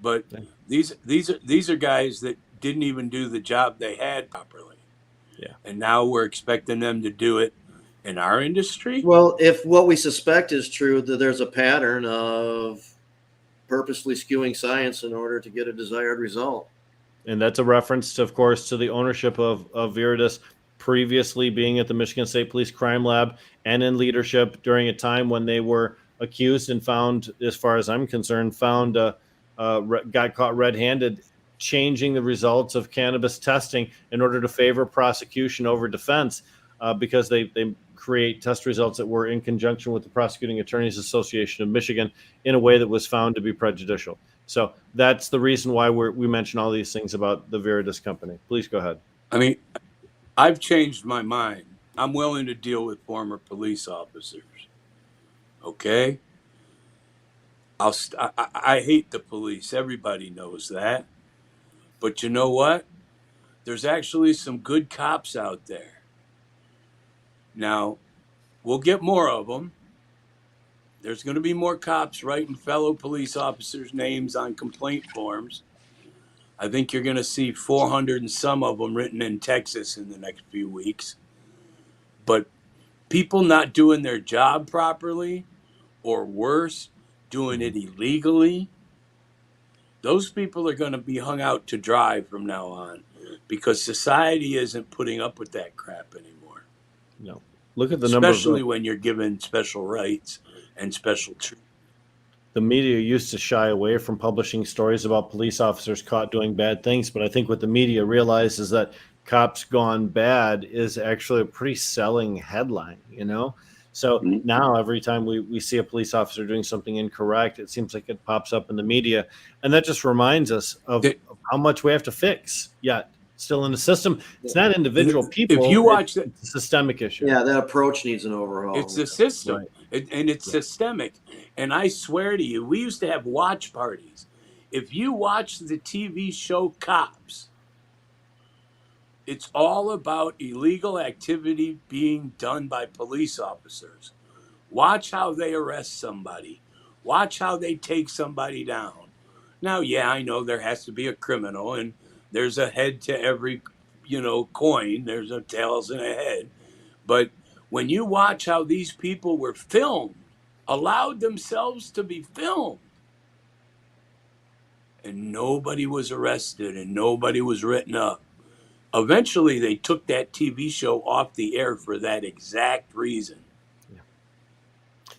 but Yeah. these are guys that didn't even do the job they had properly. Yeah. And now we're expecting them to do it in our industry. Well, if what we suspect is true, that there's a pattern of purposely skewing science in order to get a desired result. And that's a reference, of course, to the ownership of Viridis previously being at the Michigan State Police Crime Lab and in leadership during a time when they were accused and found, as far as I'm concerned, got caught red-handed changing the results of cannabis testing in order to favor prosecution over defense, because they create test results that were in conjunction with the Prosecuting Attorneys Association of Michigan in a way that was found to be prejudicial. So that's the reason why we mention all these things about the Viridis company. Please go ahead. I mean, I've changed my mind. I'm willing to deal with former police officers. Okay? I hate the police. Everybody knows that. But you know what? There's actually some good cops out there. Now, we'll get more of them. There's going to be more cops writing fellow police officers' names on complaint forms. I think you're going to see 400 and some of them written in Texas in the next few weeks. But people not doing their job properly, or worse, doing it illegally, those people are going to be hung out to dry from now on, because society isn't putting up with that crap anymore. No. Look at the number of Especially when you're given special rights and special treatment. the media used to shy away from publishing stories about police officers caught doing bad things, but I think what the media realizes that cops gone bad is actually a pretty selling headline, you know? So now every time we see a police officer doing something incorrect, it seems like it pops up in the media. And that just reminds us of how much we have to fix yet still in the system. It's not individual people. If you watch it's a systemic issue. Yeah, that approach needs an overhaul. It's the system, Right. and it's systemic. And I swear to you, we used to have watch parties. If you watch the TV show Cops, it's all about illegal activity being done by police officers. Watch how they arrest somebody. Watch how they take somebody down. Now, yeah, I know there has to be a criminal, and there's a head to every, coin. There's a tails and a head. But when you watch how these people were filmed, allowed themselves to be filmed, and nobody was arrested and nobody was written up, eventually they took that TV show off the air for that exact reason. Yeah.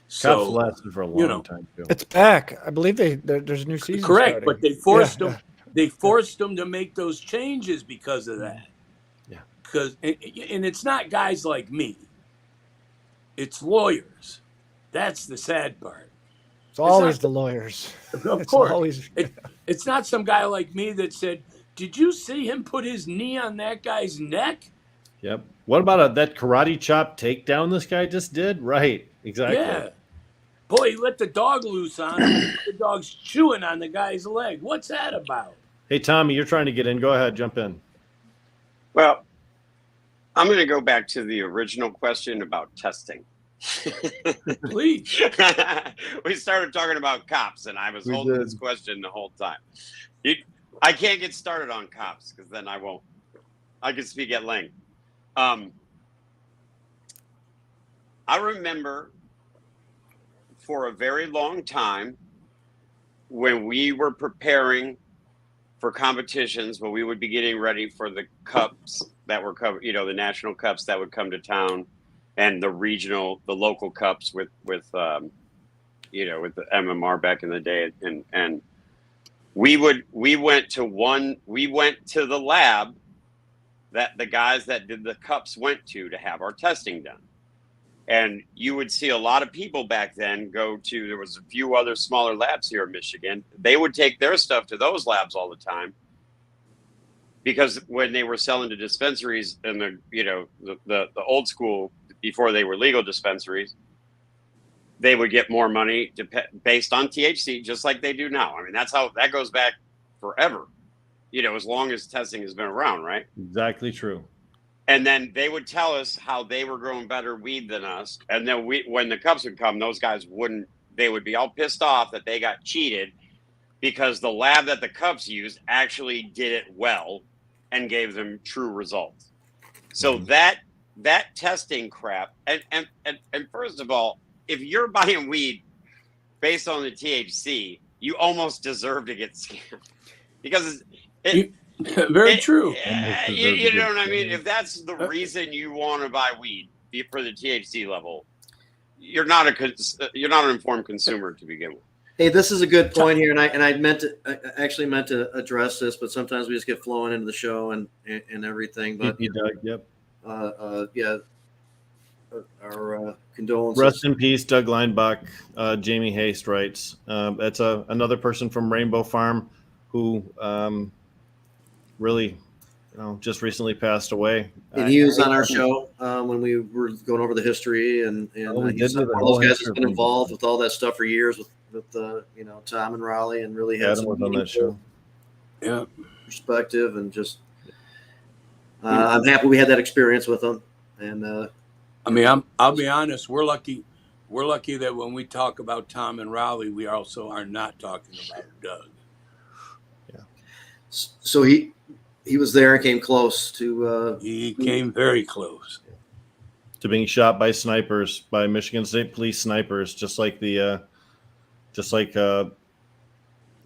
So, Cops lasted for a long time too. It's back. I believe there's a new season. correct, starting. but they forced them. They forced them to make those changes because of that. Yeah. Because and it's not guys like me. It's lawyers. That's the sad part. It's always the lawyers. Of It's course. always It's not some guy like me that said, "Did you see him put his knee on that guy's neck?" Yep. What about that karate chop takedown this guy just did? Right. Exactly. Yeah. Boy, he let the dog loose on him. The dog's chewing on the guy's leg. What's that about? Hey, Tommy, you're trying to get in. Go ahead. Jump in. Well, I'm going to go back to the original question about testing. Please. We started talking about cops, and I was We holding did. this question the whole time. I can't get started on cops because then I won't. I can speak at length. I I remember for a very long time when we were preparing for competitions, when we would be getting ready for the cups that were covered, you know, the national cups that would come to town, and the local cups with you know, with the MMR back in the day, and we went to the lab that the guys that did the cups went to have our testing done. And you would see a lot of people back then there was a few other smaller labs here in Michigan. They would take their stuff to those labs all the time, because when they were selling to dispensaries in the, you know, the old school, before they were legal dispensaries, they would get more money based on THC, just like they do now. I mean, that's how that goes back forever, you know, as long as testing has been around, right? Exactly true. And then they would tell us how they were growing better weed than us. And then when the cups would come, those guys they would be all pissed off that they got cheated, because the lab that the cups used actually did it well and gave them true results. So that testing crap, and first of all, if you're buying weed based on the THC, you almost deserve to get scammed, because Very true. You know what I mean? If that's the reason you want to buy weed for the THC level, you're not an informed consumer to begin with. Hey, this is a good point here, and I actually meant to address this, but sometimes we just get flowing into the show and everything. But Doug, yep. Yeah, our condolences. Rest in peace, Doug Leinbach. Jamie Haste writes. That's another person from Rainbow Farm who really, you know, just recently passed away. And he was on our show when we were going over the history, and all those guys have been involved with all that stuff for years with you know, Tom and Raleigh, and really had Adam was on that show. Yeah, perspective, and just I'm happy we had that experience with them. And I mean, I'll be honest, we're lucky that when we talk about Tom and Raleigh, we also are not talking about Doug. Yeah. So he was there and came close to. He came very close to being shot by snipers, by Michigan State Police snipers, just like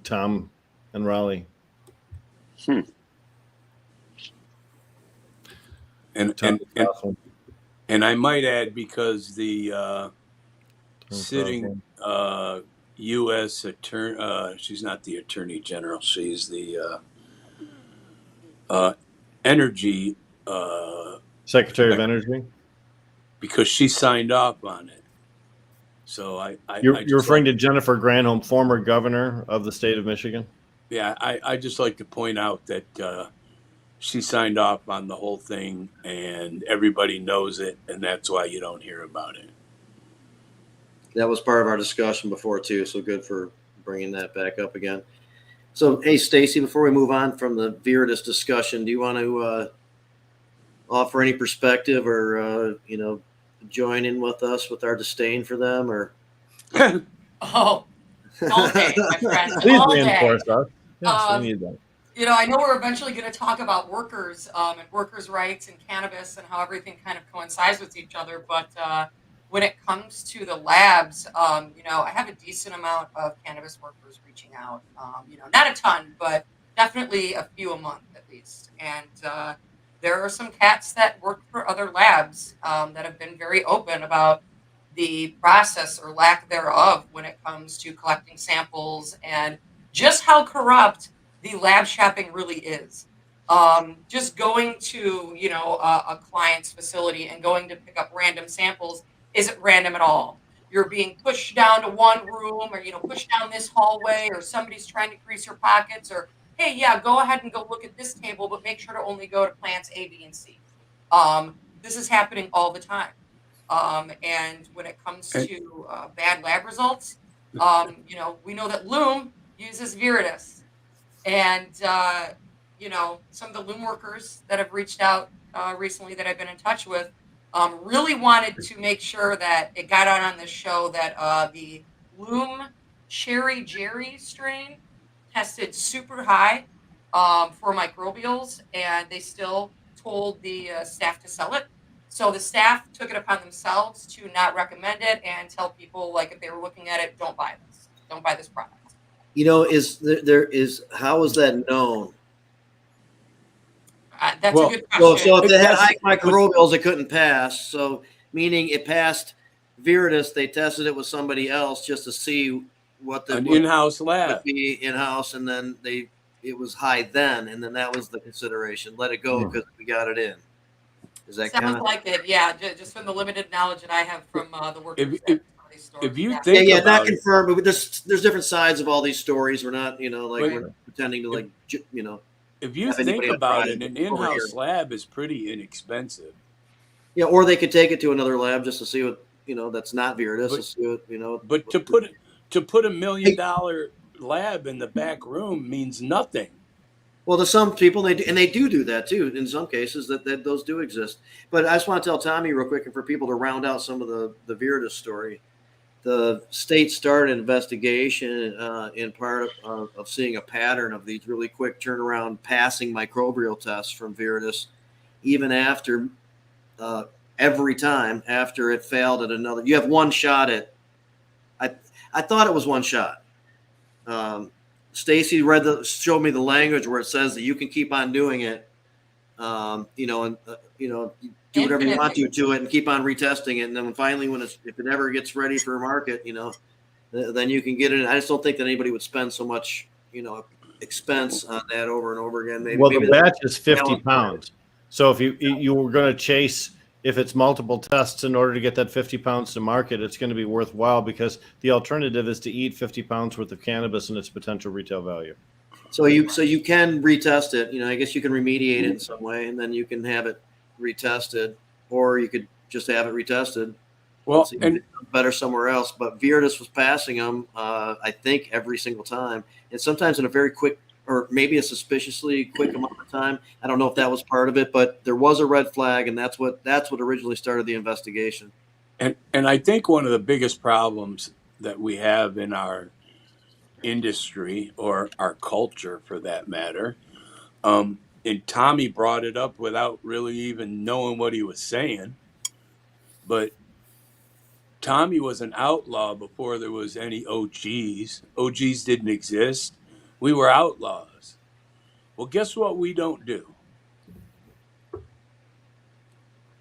Tom and Raleigh. And I might add, because the sitting U.S. attorney, she's not the Attorney General, she's the Energy Secretary of Energy, because she signed off on it. So you're referring to Jennifer Granholm, former governor of the state of Michigan. Yeah, I just like to point out that she signed off on the whole thing, and everybody knows it, and that's why you don't hear about it. That was part of our discussion before too, so good for bringing that back up again. So, hey, Stacey, before we move on from the Viridis discussion, do you want to offer any perspective, or you know, join in with us with our disdain for them, or? Oh, all day, my friend. Please all reinforce day. us. Yes, we need that. You know, I know we're eventually going to talk about workers and workers' rights and cannabis and how everything kind of coincides with each other. But when it comes to the labs, you know, I have a decent amount of cannabis workers reaching out. You know, not a ton, but definitely a few a month at least. And there are some cats that work for other labs that have been very open about the process or lack thereof when it comes to collecting samples and just how corrupt the lab shopping really is. Just going to, you know, a client's facility and going to pick up random samples isn't random at all. You're being pushed down to one room, or, you know, pushed down this hallway, or somebody's trying to grease your pockets, or, hey, yeah, go ahead and go look at this table, but make sure to only go to plants A, B, and C. This is happening all the time. And when it comes to bad lab results, you know, we know that Loom uses Viridis. And, you know, some of the Loom workers that have reached out recently that I've been in touch with really wanted to make sure that it got out on this show that the Loom Cherry Jerry strain tested super high for microbials, and they still told the staff to sell it. So the staff took it upon themselves to not recommend it and tell people, like, if they were looking at it, don't buy this. Don't buy this product. Is how is that known? That's Well, a good So question. if they had Yes, high microbials, it couldn't pass. So meaning it passed Viridis, they tested it with somebody else just to see what the an what in-house would lab. be in house, and then it was high then, and then that was the consideration. Let it go because we got it in. Is that kind Sounds of? like it, yeah. Just from the limited knowledge that I have from the workers. If- at some of these stores, if you yeah. think Yeah, not about it, confirmed, but there's different sides of all these stories. We're not, like But- we're not pretending to if you have think anybody about try it, an over here. in-house lab is pretty inexpensive. Yeah, or they could take it to another lab just to see what that's not Viridis. But- To see what, But to put $1 million lab in the back room means nothing. Well, to some people, they do that too. In some cases, that those do exist. But I just want to tell Tommy real quick, and for people to round out some of the Viridis story, the state started an investigation in part of seeing a pattern of these really quick turnaround passing microbial tests from Viridis, even after every time after it failed at another. You have one shot at. I thought it was one shot. Stacey showed me the language where it says that you can keep on doing it, and do whatever you want to it and keep on retesting it. And then finally, if it ever gets ready for market, then you can get it. I just don't think that anybody would spend so much, expense on that over and over again. Maybe the batch is 50 pounds. So if you were going to chase, if it's multiple tests in order to get that 50 pounds to market, it's going to be worthwhile because the alternative is to eat 50 pounds worth of cannabis and its potential retail value. So you can retest it. I guess you can remediate it in some way, and then you can have it retested, or you could just have it retested. Well, and better somewhere else. But Viridis was passing them, I think, every single time, and sometimes in a very quick, or maybe a suspiciously quick amount of time. I don't know if that was part of it, but there was a red flag, and that's what originally started the investigation. And I think one of the biggest problems that we have in our industry, or our culture for that matter, and Tommy brought it up without really even knowing what he was saying, but Tommy was an outlaw before there was any OGs. OGs didn't exist. We were outlaws. Well, guess what we don't do?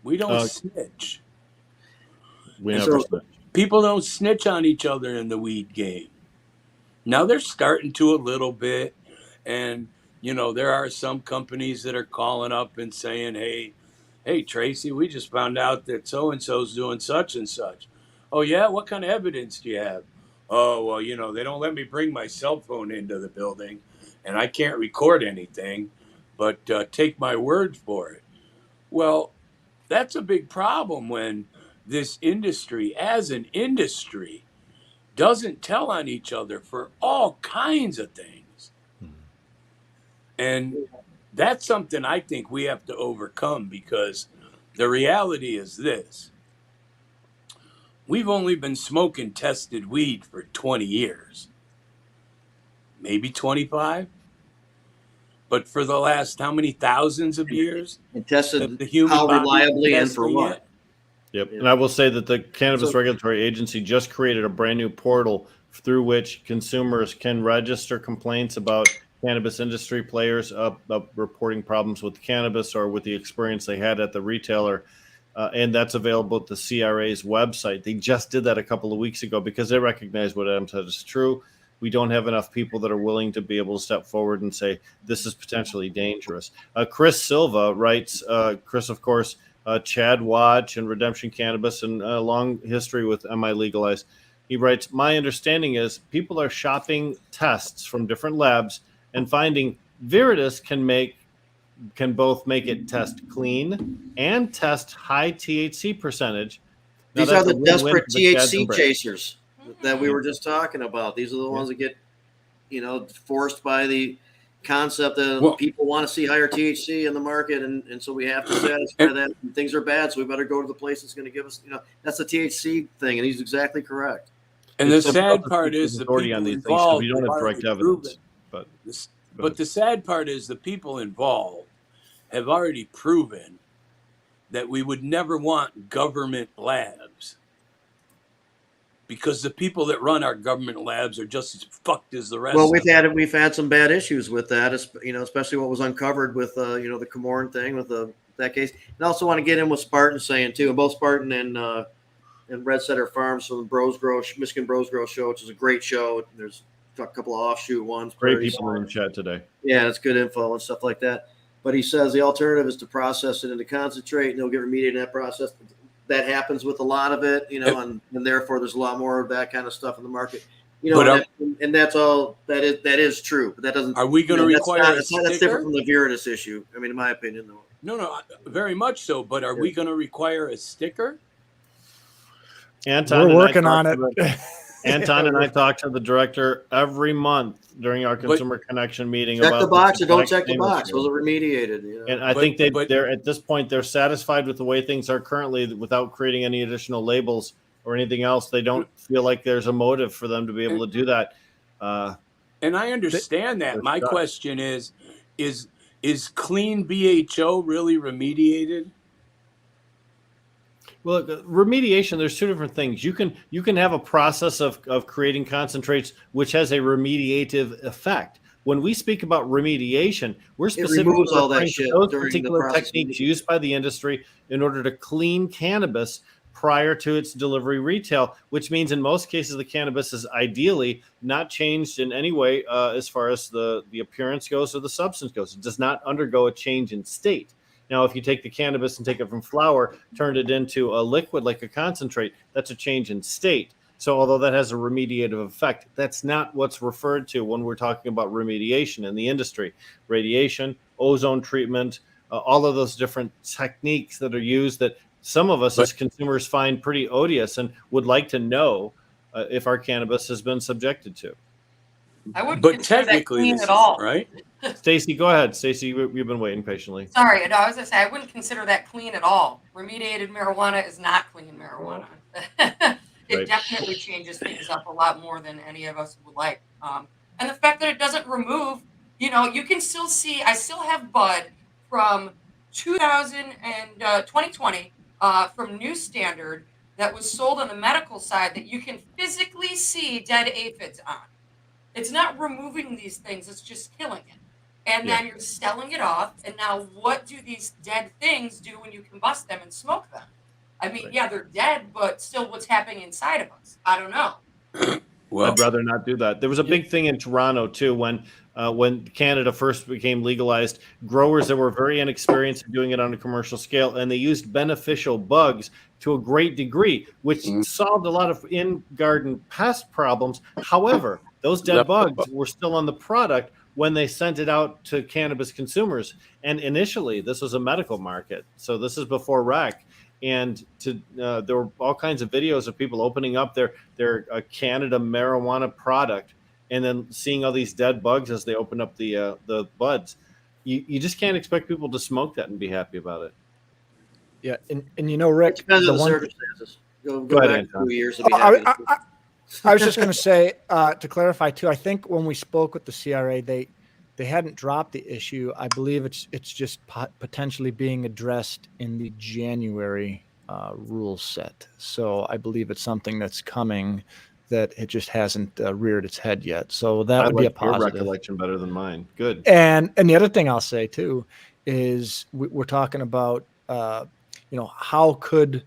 We don't snitch. We And never so- snitch. People don't snitch on each other in the weed game. Now they're starting to a little bit, and there are some companies that are calling up and saying, hey Tracy, we just found out that so and so's doing such and such. Oh yeah, what kind of evidence do you have? Oh well, they don't let me bring my cell phone into the building, and I can't record anything, but take my word for it. Well, that's a big problem when this industry, as an industry, doesn't tell on each other for all kinds of things. And that's something I think we have to overcome, because the reality is this. We've only been smoking tested weed for 20 years, maybe 25. But for the last how many thousands of years? And tested the human how body reliably and for testing what? it? Yep. And I will say that the Cannabis Regulatory Agency just created a brand new portal through which consumers can register complaints about cannabis industry players reporting problems with cannabis or with the experience they had at the retailer. And that's available at the CRA's website. They just did that a couple of weeks ago because they recognize what Adam said is true. We don't have enough people that are willing to be able to step forward and say, this is potentially dangerous. Chris Silva writes, Chris, of course, Chad Watch and Redemption Cannabis, and a long history with MI Legalized. He writes, my understanding is people are shopping tests from different labs and finding Viridis can both make it test clean and test high THC percentage. Now, These are that's a the win-win desperate for the dads THC and brands. chasers that we were just talking about. These are the ones that get, forced by the concept that people want to see higher THC in the market, and so we have to satisfy that. And things are bad, so we better go to the place that's going to give us, that's the THC thing, and he's exactly correct. And the sad part is the people on these things, involved. we don't have direct evidence. But the sad part is the people involved have already proven that we would never want government labs because the people that run our government labs are just as fucked as the rest. Well, of them. we've had some bad issues with that, especially what was uncovered with the Comorn thing with that case. And I also want to get in with Spartan saying too, and both Spartan and Red Setter Farms from the Michigan Bros Grow show, which is a great show. There's a couple of offshoot ones. Great people in the chat today. Yeah, it's good info and stuff like that. But he says the alternative is to process it into concentrate, and they'll get remediated in that process. That happens with a lot of it, and therefore there's a lot more of that kind of stuff in the market. And that's all that is true. But that doesn't. Are we going to require a sticker? That's different from the Viridis issue. I mean, in my opinion, though. No, very much so. But are we going to require a sticker? Anton, we're working on it. Anton and I talk to the director every month during our Consumer Connection meeting. Check about the box or don't check the same box. issue. Was it remediated? And I think they're at this point, they're satisfied with the way things are currently without creating any additional labels or anything else. They don't feel like there's a motive for them to be able to do that. And I understand that. My question is clean BHO really remediated? Well, remediation, there's two different things. You can have a process of creating concentrates which has a remediative effect. When we speak about remediation, we're specifically removes all that shit those during the particular process. techniques used by the industry in order to clean cannabis prior to its delivery retail, which means in most cases the cannabis is ideally not changed in any way as far as the appearance goes or the substance goes. It does not undergo a change in state. Now, if you take the cannabis and take it from flower, turn it into a liquid like a concentrate, that's a change in state. So although that has a remediative effect, that's not what's referred to when we're talking about remediation in the industry. Radiation, ozone treatment, all of those different techniques that are used that some of us as consumers find pretty odious and would like to know if our cannabis has been subjected to. I wouldn't But consider that technically, clean this at all. is, right? Stacey, go ahead. Stacey, you've been waiting patiently. Sorry, no, I was going to say I wouldn't consider that clean at all. Remediated marijuana is not clean marijuana. It Right. definitely changes things up a lot more than any of us would like. And the fact that it doesn't remove, you can still see, I still have bud from 2020 from New Standard that was sold on the medical side that you can physically see dead aphids on. It's not removing these things, it's just killing it. And then you're selling it off. And now what do these dead things do when you combust them and smoke them? I mean, yeah, they're dead, but still what's happening inside of us? I don't know. Well, I'd rather not do that. There was a big thing in Toronto too when Canada first became legalized. Growers that were very inexperienced in doing it on a commercial scale, and they used beneficial bugs to a great degree, which solved a lot of in-garden pest problems. However, those dead bugs were still on the product when they sent it out to cannabis consumers. And initially, this was a medical market, so this is before rec. And there were all kinds of videos of people opening up their Canada marijuana product and then seeing all these dead bugs as they open up the buds. You just can't expect people to smoke that and be happy about it. Yeah, and Rick, Depends on the one- circumstances. Go ahead, back Anton. 2 years to be happy. I was just going to say, to clarify too, I think when we spoke with the CRA, they hadn't dropped the issue. I believe it's just potentially being addressed in the January rule set. So I believe it's something that's coming that it just hasn't reared its head yet. So that would be a your positive. recollection better than mine. Good. And the other thing I'll say too is we're talking about how could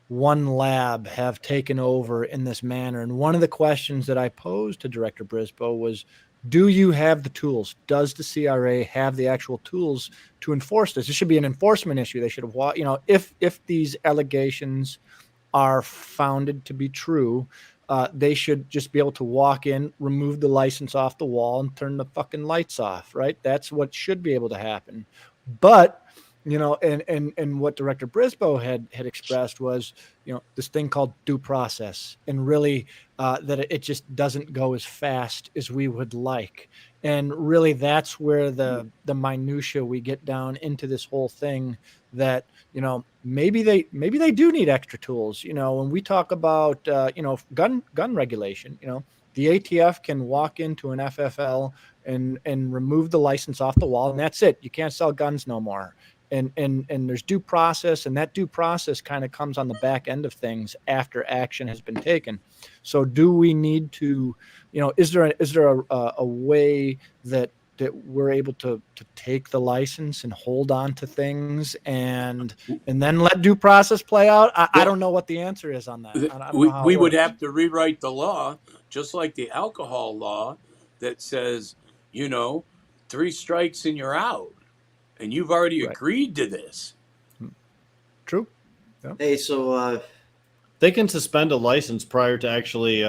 one lab have taken over in this manner? And one of the questions that I posed to Director Brisboe was, do you have the tools? Does the CRA have the actual tools to enforce this? This should be an enforcement issue. They should have, if these allegations are founded to be true, they should just be able to walk in, remove the license off the wall, and turn the fucking lights off, right? That's what should be able to happen. But and what Director Brisboe had expressed was, this thing called due process, and really that it just doesn't go as fast as we would like. And really that's where the minutia we get down into this whole thing that, maybe they do need extra tools. When we talk about, gun regulation, the ATF can walk into an FFL and remove the license off the wall, and that's it. You can't sell guns no more. and there's due process, and that due process kind of comes on the back end of things after action has been taken. So do we need to, is there a way that we're able to take the license and hold on to things and then let due process play out? I don't know what the answer is on that. I don't know how We it would works. have to rewrite the law, just like the alcohol law that says, 3 strikes and you're out. And you've already Right. agreed to this. True. Hey, so They can suspend a license prior to actually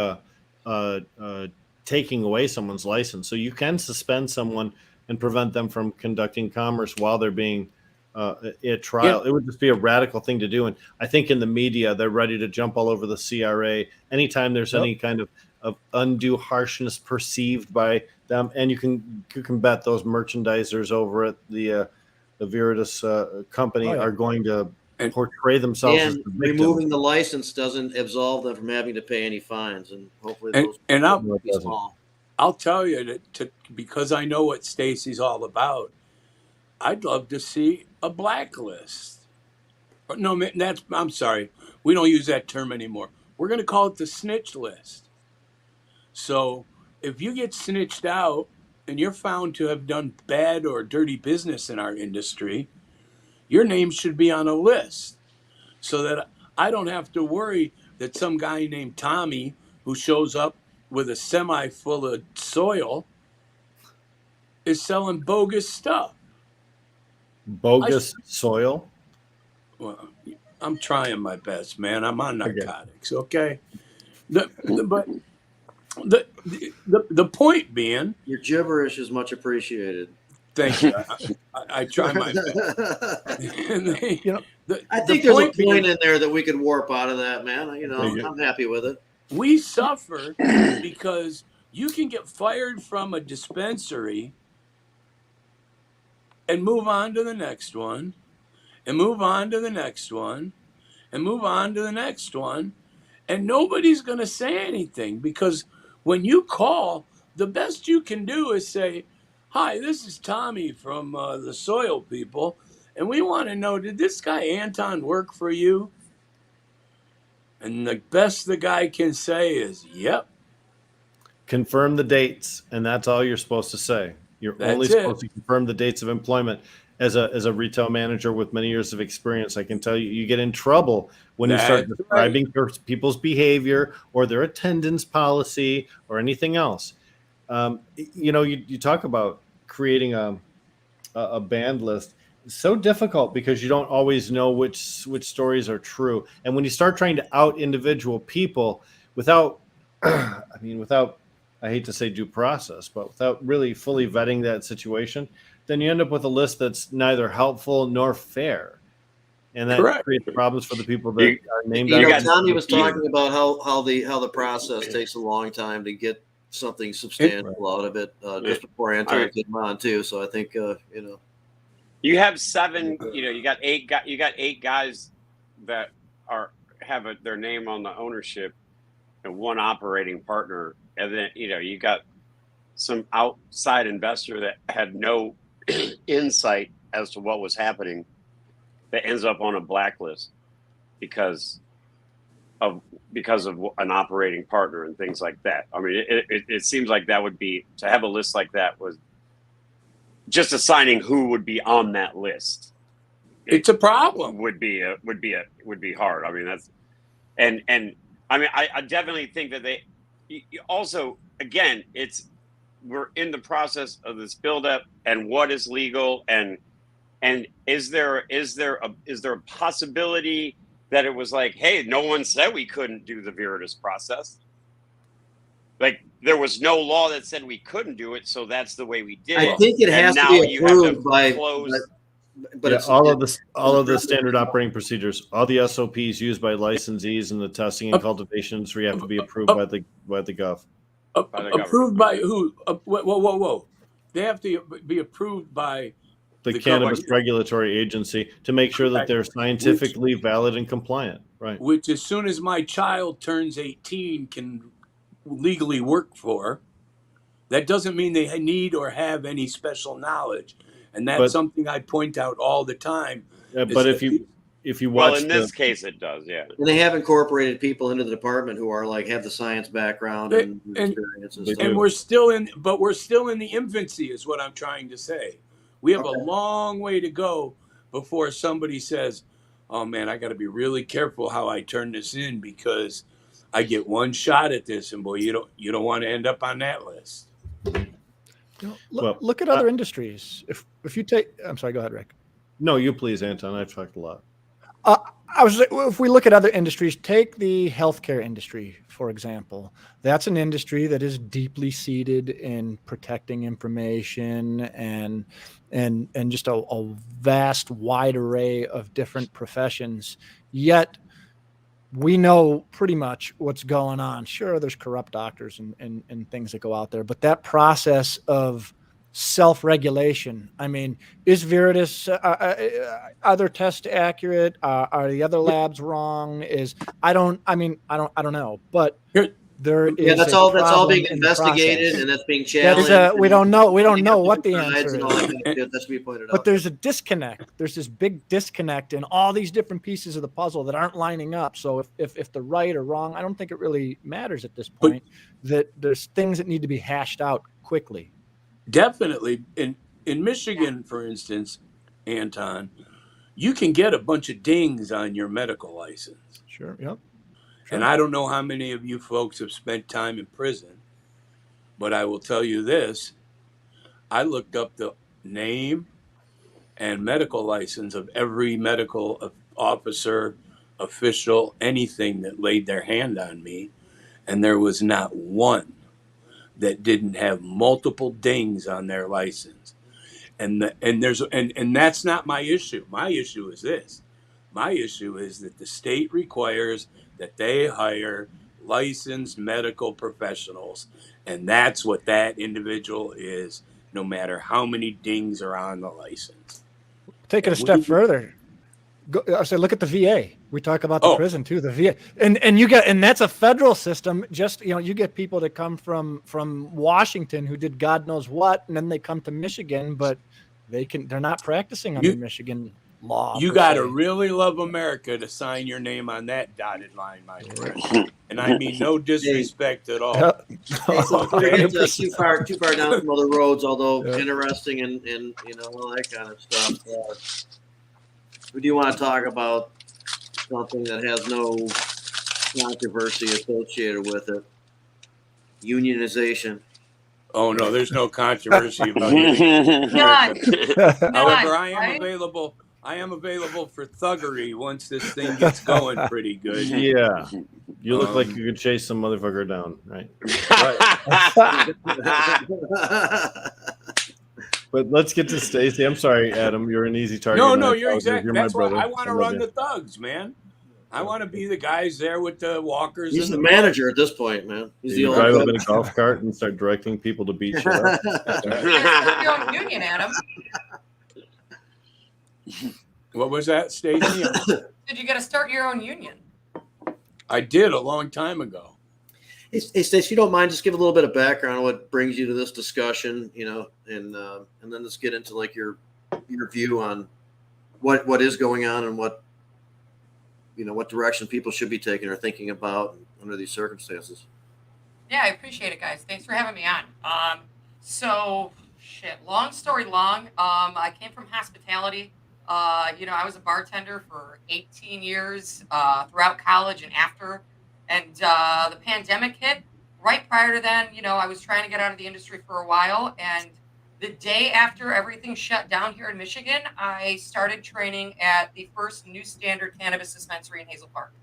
taking away someone's license. So you can suspend someone and prevent them from conducting commerce while they're being at trial. Yeah. It would just be a radical thing to do. And I think in the media, they're ready to jump all over the CRA anytime there's any kind of undue harshness perceived by them. And you can bet those merchandisers over at the Viridis company are going to portray themselves as and the victim. removing the license doesn't absolve them from having to pay any fines, and hopefully those will be small. I'll tell you that because I know what Stacey's all about, I'd love to see a blacklist. No, I'm sorry. We don't use that term anymore. We're going to call it the snitch list. So if you get snitched out and you're found to have done bad or dirty business in our industry, your name should be on a list so that I don't have to worry that some guy named Tommy who shows up with a semi full of soil is selling bogus stuff. Bogus soil? Well, I'm trying my best, man. I'm on narcotics, okay? But the point being, your gibberish is much appreciated. Thank you. I try my best. I think there's a point in there that we could warp out of that, man. I'm happy with it. We suffer because you can get fired from a dispensary and move on to the next one, and move on to the next one, and move on to the next one, and nobody's going to say anything because when you call, the best you can do is say, "Hi, this is Tommy from the Soil People, and we want to know, did this guy Anton work for you?" And the best the guy can say is, "Yep." Confirm the dates, and that's all you're supposed to say. You're only supposed to confirm the dates of employment. As a retail manager with many years of experience, I can tell you, you get in trouble when you start describing people's behavior or their attendance policy or anything else. You talk about creating a banned list. It's so difficult because you don't always know which stories are true. And when you start trying to out individual people without, I hate to say due process, but without really fully vetting that situation, then you end up with a list that's neither helpful nor fair. And that creates problems for the people that are named. Tommy was talking about how the process takes a long time to get something substantial out of it just before Anton came on too. So I think you have 7. You got 8. You got 8 guys that have their name on the ownership and 1 operating partner, and then you got some outside investor that had no insight as to what was happening that ends up on a blacklist because of an operating partner and things like that. I mean, it seems like that would be, to have a list like that was just assigning who would be on that list. It's a problem. Would be hard. I mean, that's and I mean, I definitely think that they also, again, we're in the process of this buildup and what is legal and is there a possibility that it was like, hey, no one said we couldn't do the Viridis process. Like there was no law that said we couldn't do it, so that's the way we did it. I think it has to be approved by. But it's all of the standard operating procedures, all the SOPs used by licensees in the testing and cultivation industry have to be approved by the Gov. Approved by who? Whoa! They have to be approved by the Cannabis Regulatory Agency to make sure that they're scientifically valid and compliant. Right. Which, as soon as my child turns 18, can legally work for. That doesn't mean they need or have any special knowledge. And that's But- something I point out all the time. But is if you watch Well, in this case, it does. Yeah. And they have incorporated people into the department who are like have the science background and experience and stuff. and we're still in the infancy is what I'm trying to say. We have a long way to go before somebody says, oh man, I got to be really careful how I turn this in because I get one shot at this, and boy, you don't want to end up on that list. Look at other industries. If you take, I'm sorry, go ahead, Rick. No, you please, Anton. I've talked a lot. If we look at other industries, take the healthcare industry, for example. That's an industry that is deeply seated in protecting information and just a vast, wide array of different professions. Yet we know pretty much what's going on. Sure, there's corrupt doctors and things that go out there, but that process of self-regulation. I mean, is Viridis, are their tests accurate? Are the other labs wrong? I don't know, but there is that's all being investigated and that's being challenged. We don't know what the answer is. That's be pointed out. But there's a disconnect. There's this big disconnect in all these different pieces of the puzzle that aren't lining up. So if they're right or wrong, I don't think it really matters at this point. That there's things that need to be hashed out quickly. Definitely. In Michigan, for instance, Anton, you can get a bunch of dings on your medical license. Sure. Yep. Sure. And I don't know how many of you folks have spent time in prison, but I will tell you this. I looked up the name and medical license of every medical officer, official, anything that laid their hand on me, and there was not one that didn't have multiple dings on their license. And that's not my issue. My issue is this. My issue is that the state requires that they hire licensed medical professionals. And that's what that individual is, no matter how many dings are on the license. Take it a step further. I say, look at the VA. We talk about the prison too, the VA, and that's a federal system. Just you get people that come from Washington who did God knows what, and then they come to Michigan, but they're not practicing under Michigan law. You got to really love America to sign your name on that dotted line, my friend. And I mean no disrespect at all. It's too far down some other roads, although interesting and all that kind of stuff. We do want to talk about something that has no controversy associated with it. Unionization. Oh no, there's no controversy about it. However, I am available for thuggery once this thing gets going pretty good. Yeah. You look like you could chase some motherfucker down, right? But let's get to Stacey. I'm sorry, Adam. You're an easy target. No, you're exactly. That's why I want to run the thugs, man. I want to be the guys there with the walkers. He's the manager at this point, man. He's the drive up in a golf cart and start directing people to beat shit up. Your own union, Adam. What was that, Stacey? Did you got to start your own union? I did a long time ago. Hey, Stacey, if you don't mind, just give a little bit of background on what brings you to this discussion, and then let's get into like your view on what is going on and what direction people should be taking or thinking about under these circumstances. Yeah, I appreciate it, guys. Thanks for having me on. Long story long. I came from hospitality. I was a bartender for 18 years throughout college and after. And the pandemic hit right prior to then. I was trying to get out of the industry for a while. And the day after everything shut down here in Michigan, I started training at the first new standard cannabis dispensary in Hazel Park.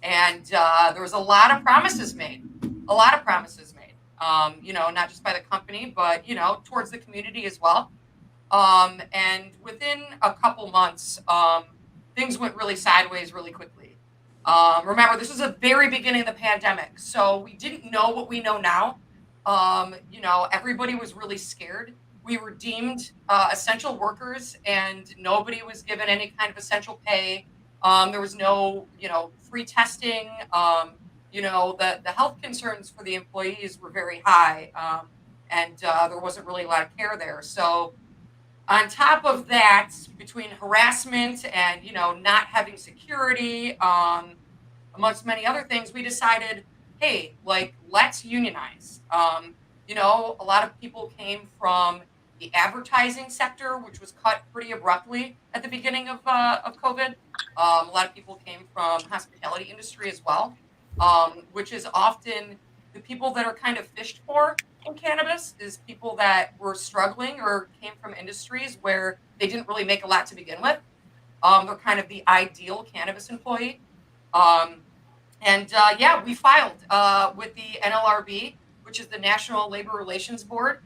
And there was a lot of promises made. Not just by the company, but, towards the community as well. And within a couple months, things went really sideways really quickly. Remember, this was the very beginning of the pandemic, so we didn't know what we know now. Everybody was really scared. We were deemed essential workers, and nobody was given any kind of essential pay. There was no, free testing. The health concerns for the employees were very high, and there wasn't really a lot of care there. So On top of that, between harassment and, not having security, amongst many other things, we decided, hey, like, let's unionize. A lot of people came from the advertising sector, which was cut pretty abruptly at the beginning of COVID. A lot of people came from hospitality industry as well, which is often the people that are kind of fished for in cannabis is people that were struggling or came from industries where they didn't really make a lot to begin with. They're kind of the ideal cannabis employee. We filed with the NLRB, which is the National Labor Relations Board.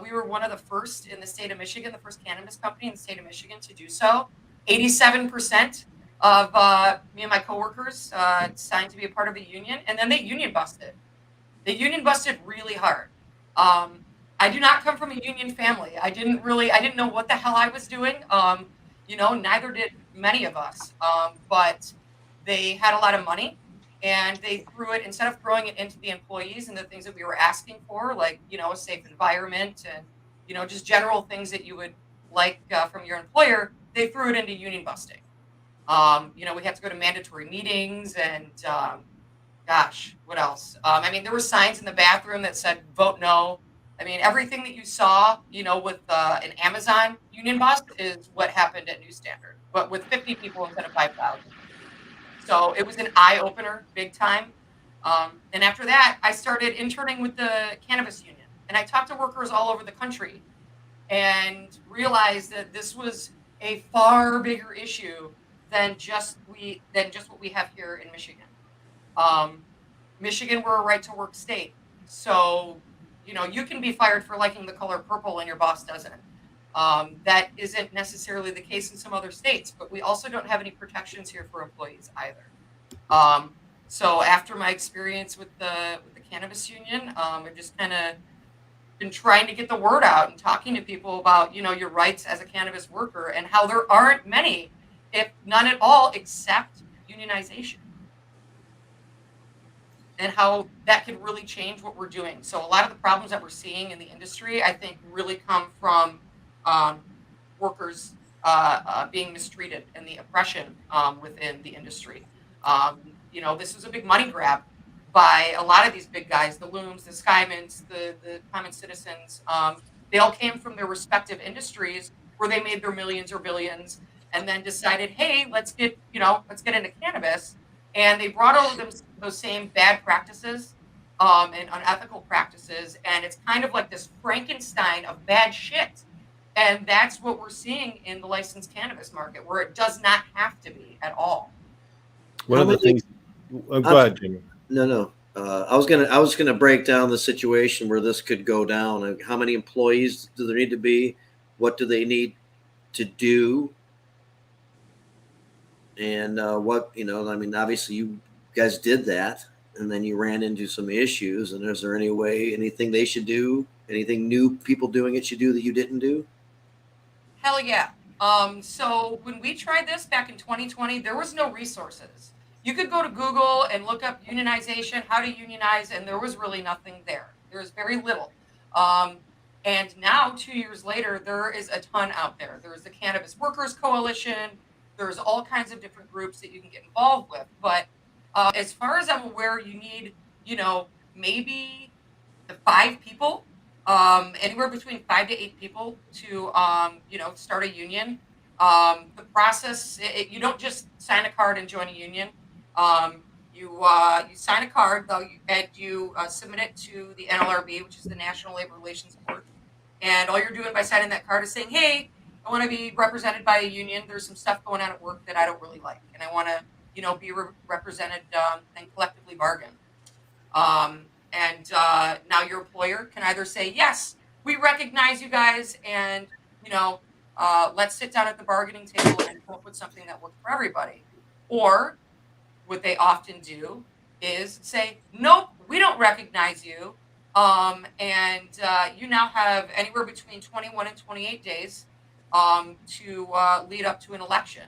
We were one of the first in the state of Michigan, the first cannabis company in the state of Michigan to do so. 87% of me and my coworkers signed to be a part of a union, and then they union busted. They union busted really hard. I do not come from a union family. I didn't know what the hell I was doing. Neither did many of us. But they had a lot of money, and they threw it, instead of throwing it into the employees and the things that we were asking for, like, a safe environment and, just general things that you would like from your employer, they threw it into union busting. We had to go to mandatory meetings and, gosh, what else? There were signs in the bathroom that said, vote no. Everything that you saw, with an Amazon union bust is what happened at New Standard, but with 50 people instead of 5,000. So it was an eye-opener, big time. And after that, I started interning with the Cannabis Union. And I talked to workers all over the country and realized that this was a far bigger issue than just what we have here in Michigan. Michigan, we're a right-to-work state. So, you can be fired for liking the color purple and your boss doesn't. That isn't necessarily the case in some other states, but we also don't have any protections here for employees either. So after my experience with the Cannabis Union, I've just kind of been trying to get the word out and talking to people about, your rights as a cannabis worker and how there aren't many, if none at all, except unionization. And how that can really change what we're doing. So a lot of the problems that we're seeing in the industry, I think, really come from workers being mistreated and the oppression within the industry. This was a big money grab by a lot of these big guys, the Looms, the Skymans, the common citizens. They all came from their respective industries where they made their millions or billions and then decided, hey, let's get into cannabis. And they brought all of those same bad practices and unethical practices. And it's kind of like this Frankenstein of bad shit. And that's what we're seeing in the licensed cannabis market, where it does not have to be at all. One of the things. Go ahead, Jimmy. No. I was gonna break down the situation where this could go down. How many employees do there need to be? What do they need to do? And obviously you guys did that, and then you ran into some issues. And is there anything they should do? Anything new people doing it should do that you didn't do? Hell yeah. So when we tried this back in 2020, there was no resources. You could go to Google and look up unionization, how to unionize, and there was really nothing there. There was very little. And now, 2 years later, there is a ton out there. There's the Cannabis Workers Coalition. There's all kinds of different groups that you can get involved with. But as far as I'm aware, you need, maybe 5 people, anywhere between 5 to 8 people to, start a union. The process, you don't just sign a card and join a union. You sign a card, though, and you submit it to the NLRB, which is the National Labor Relations Board. And all you're doing by signing that card is saying, hey, I want to be represented by a union. There's some stuff going on at work that I don't really like, and I want to, be represented and collectively bargain. Now your employer can either say, yes, we recognize you guys, and let's sit down at the bargaining table and come up with something that works for everybody. Or what they often do is say, nope, we don't recognize you, and you now have anywhere between 21 and 28 days to lead up to an election.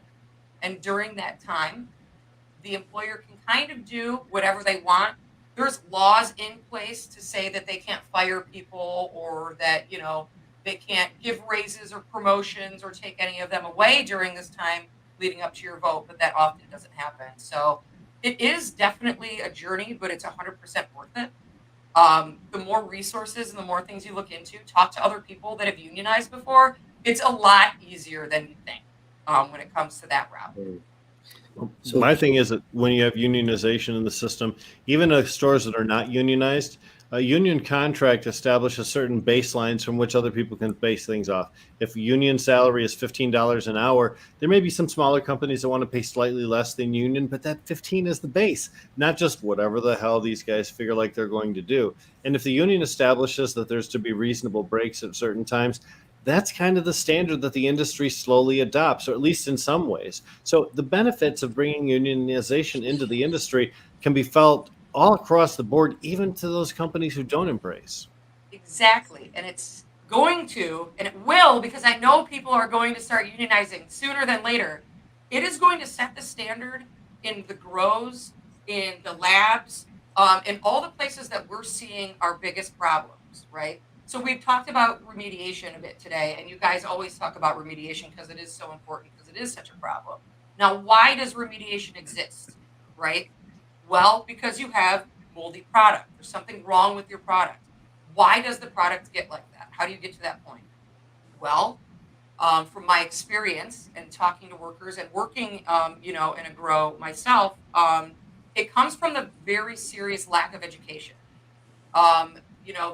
And during that time, the employer can kind of do whatever they want. There's laws in place to say that they can't fire people, or that, They can't give raises or promotions or take any of them away during this time leading up to your vote, but that often doesn't happen. So it is definitely a journey, but it's 100% worth it. The more resources and the more things you look into, talk to other people that have unionized before. It's a lot easier than you think when it comes to that route. So my thing is that when you have unionization in the system, even the stores that are not unionized, a union contract establishes certain baselines from which other people can base things off. If union salary is $15 an hour, there may be some smaller companies that want to pay slightly less than union, but that 15 is the base, not just whatever the hell these guys figure like they're going to do. And if the union establishes that there's to be reasonable breaks at certain times, that's kind of the standard that the industry slowly adopts, or at least in some ways. So the benefits of bringing unionization into the industry can be felt all across the board, even to those companies who don't embrace. Exactly. And it's going to, and it will, because I know people are going to start unionizing sooner than later. It is going to set the standard in the grows, in the labs, in all the places that we're seeing our biggest problems, right? So we've talked about remediation a bit today, and you guys always talk about remediation because it is so important, because it is such a problem. Now, why does remediation exist, right? Well, because you have moldy product. There's something wrong with your product. Why does the product get like that? How do you get to that point? Well, from my experience and talking to workers and working, in a grow myself, it comes from the very serious lack of education.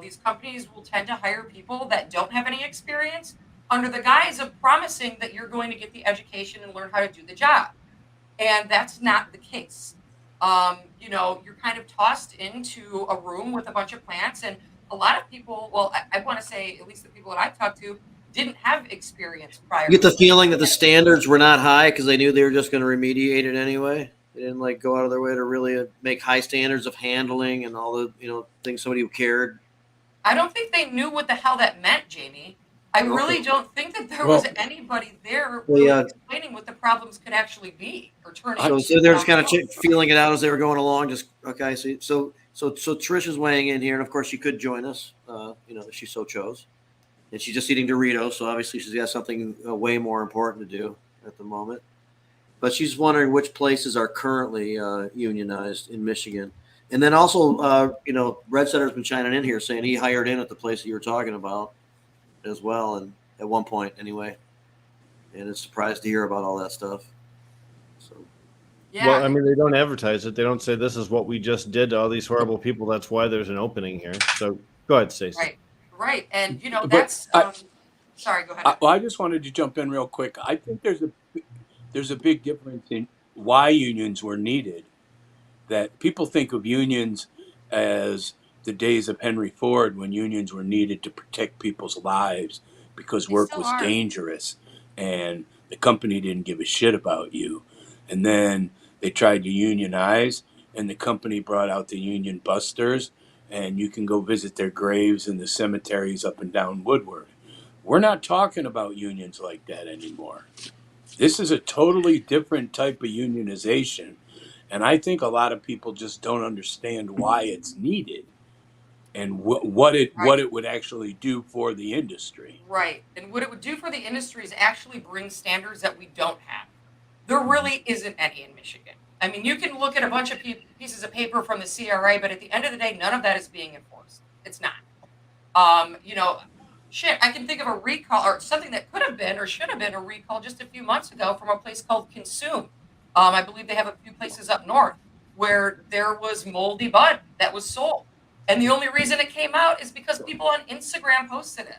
These companies will tend to hire people that don't have any experience under the guise of promising that you're going to get the education and learn how to do the job. And that's not the case. You're kind of tossed into a room with a bunch of plants, and a lot of people, well, I want to say, at least the people that I've talked to, didn't have experience prior. You get the feeling that the standards were not high because they knew they were just going to remediate it anyway. They didn't go out of their way to really make high standards of handling and all the things somebody who cared. I don't think they knew what the hell that meant, Jamie. I really don't think that there was anybody there really explaining what the problems could actually be or turn into. So they're just kind of feeling it out as they were going along. Just okay. So Trish is weighing in here, and of course she could join us. If she so chose, and she's just eating Doritos, so obviously she's got something way more important to do at the moment. But she's wondering which places are currently unionized in Michigan. And then also, Red Setter's been chiming in here saying he hired in at the place that you were talking about as well, and at one point anyway. And is surprised to hear about all that stuff. So, yeah. Well, I mean, they don't advertise it. They don't say this is what we just did to all these horrible people. That's why there's an opening here. So go ahead, Stacey. Right. And that's. Sorry, go ahead. I just wanted to jump in real quick. I think there's a big difference in why unions were needed. That people think of unions as the days of Henry Ford, when unions were needed to protect people's lives because work was dangerous and the company didn't give a shit about you. And then they tried to unionize, and the company brought out the union busters, and you can go visit their graves in the cemeteries up and down Woodward. We're not talking about unions like that anymore. This is a totally different type of unionization. And I think a lot of people just don't understand why it's needed and what it would actually do for the industry. Right. And what it would do for the industry is actually bring standards that we don't have. There really isn't any in Michigan. I mean, you can look at a bunch of pieces of paper from the CRA, but at the end of the day, none of that is being enforced. It's not. I can think of a recall or something that could have been or should have been a recall just a few months ago from a place called Consume. I believe they have a few places up north where there was moldy bud that was sold. And the only reason it came out is because people on Instagram posted it.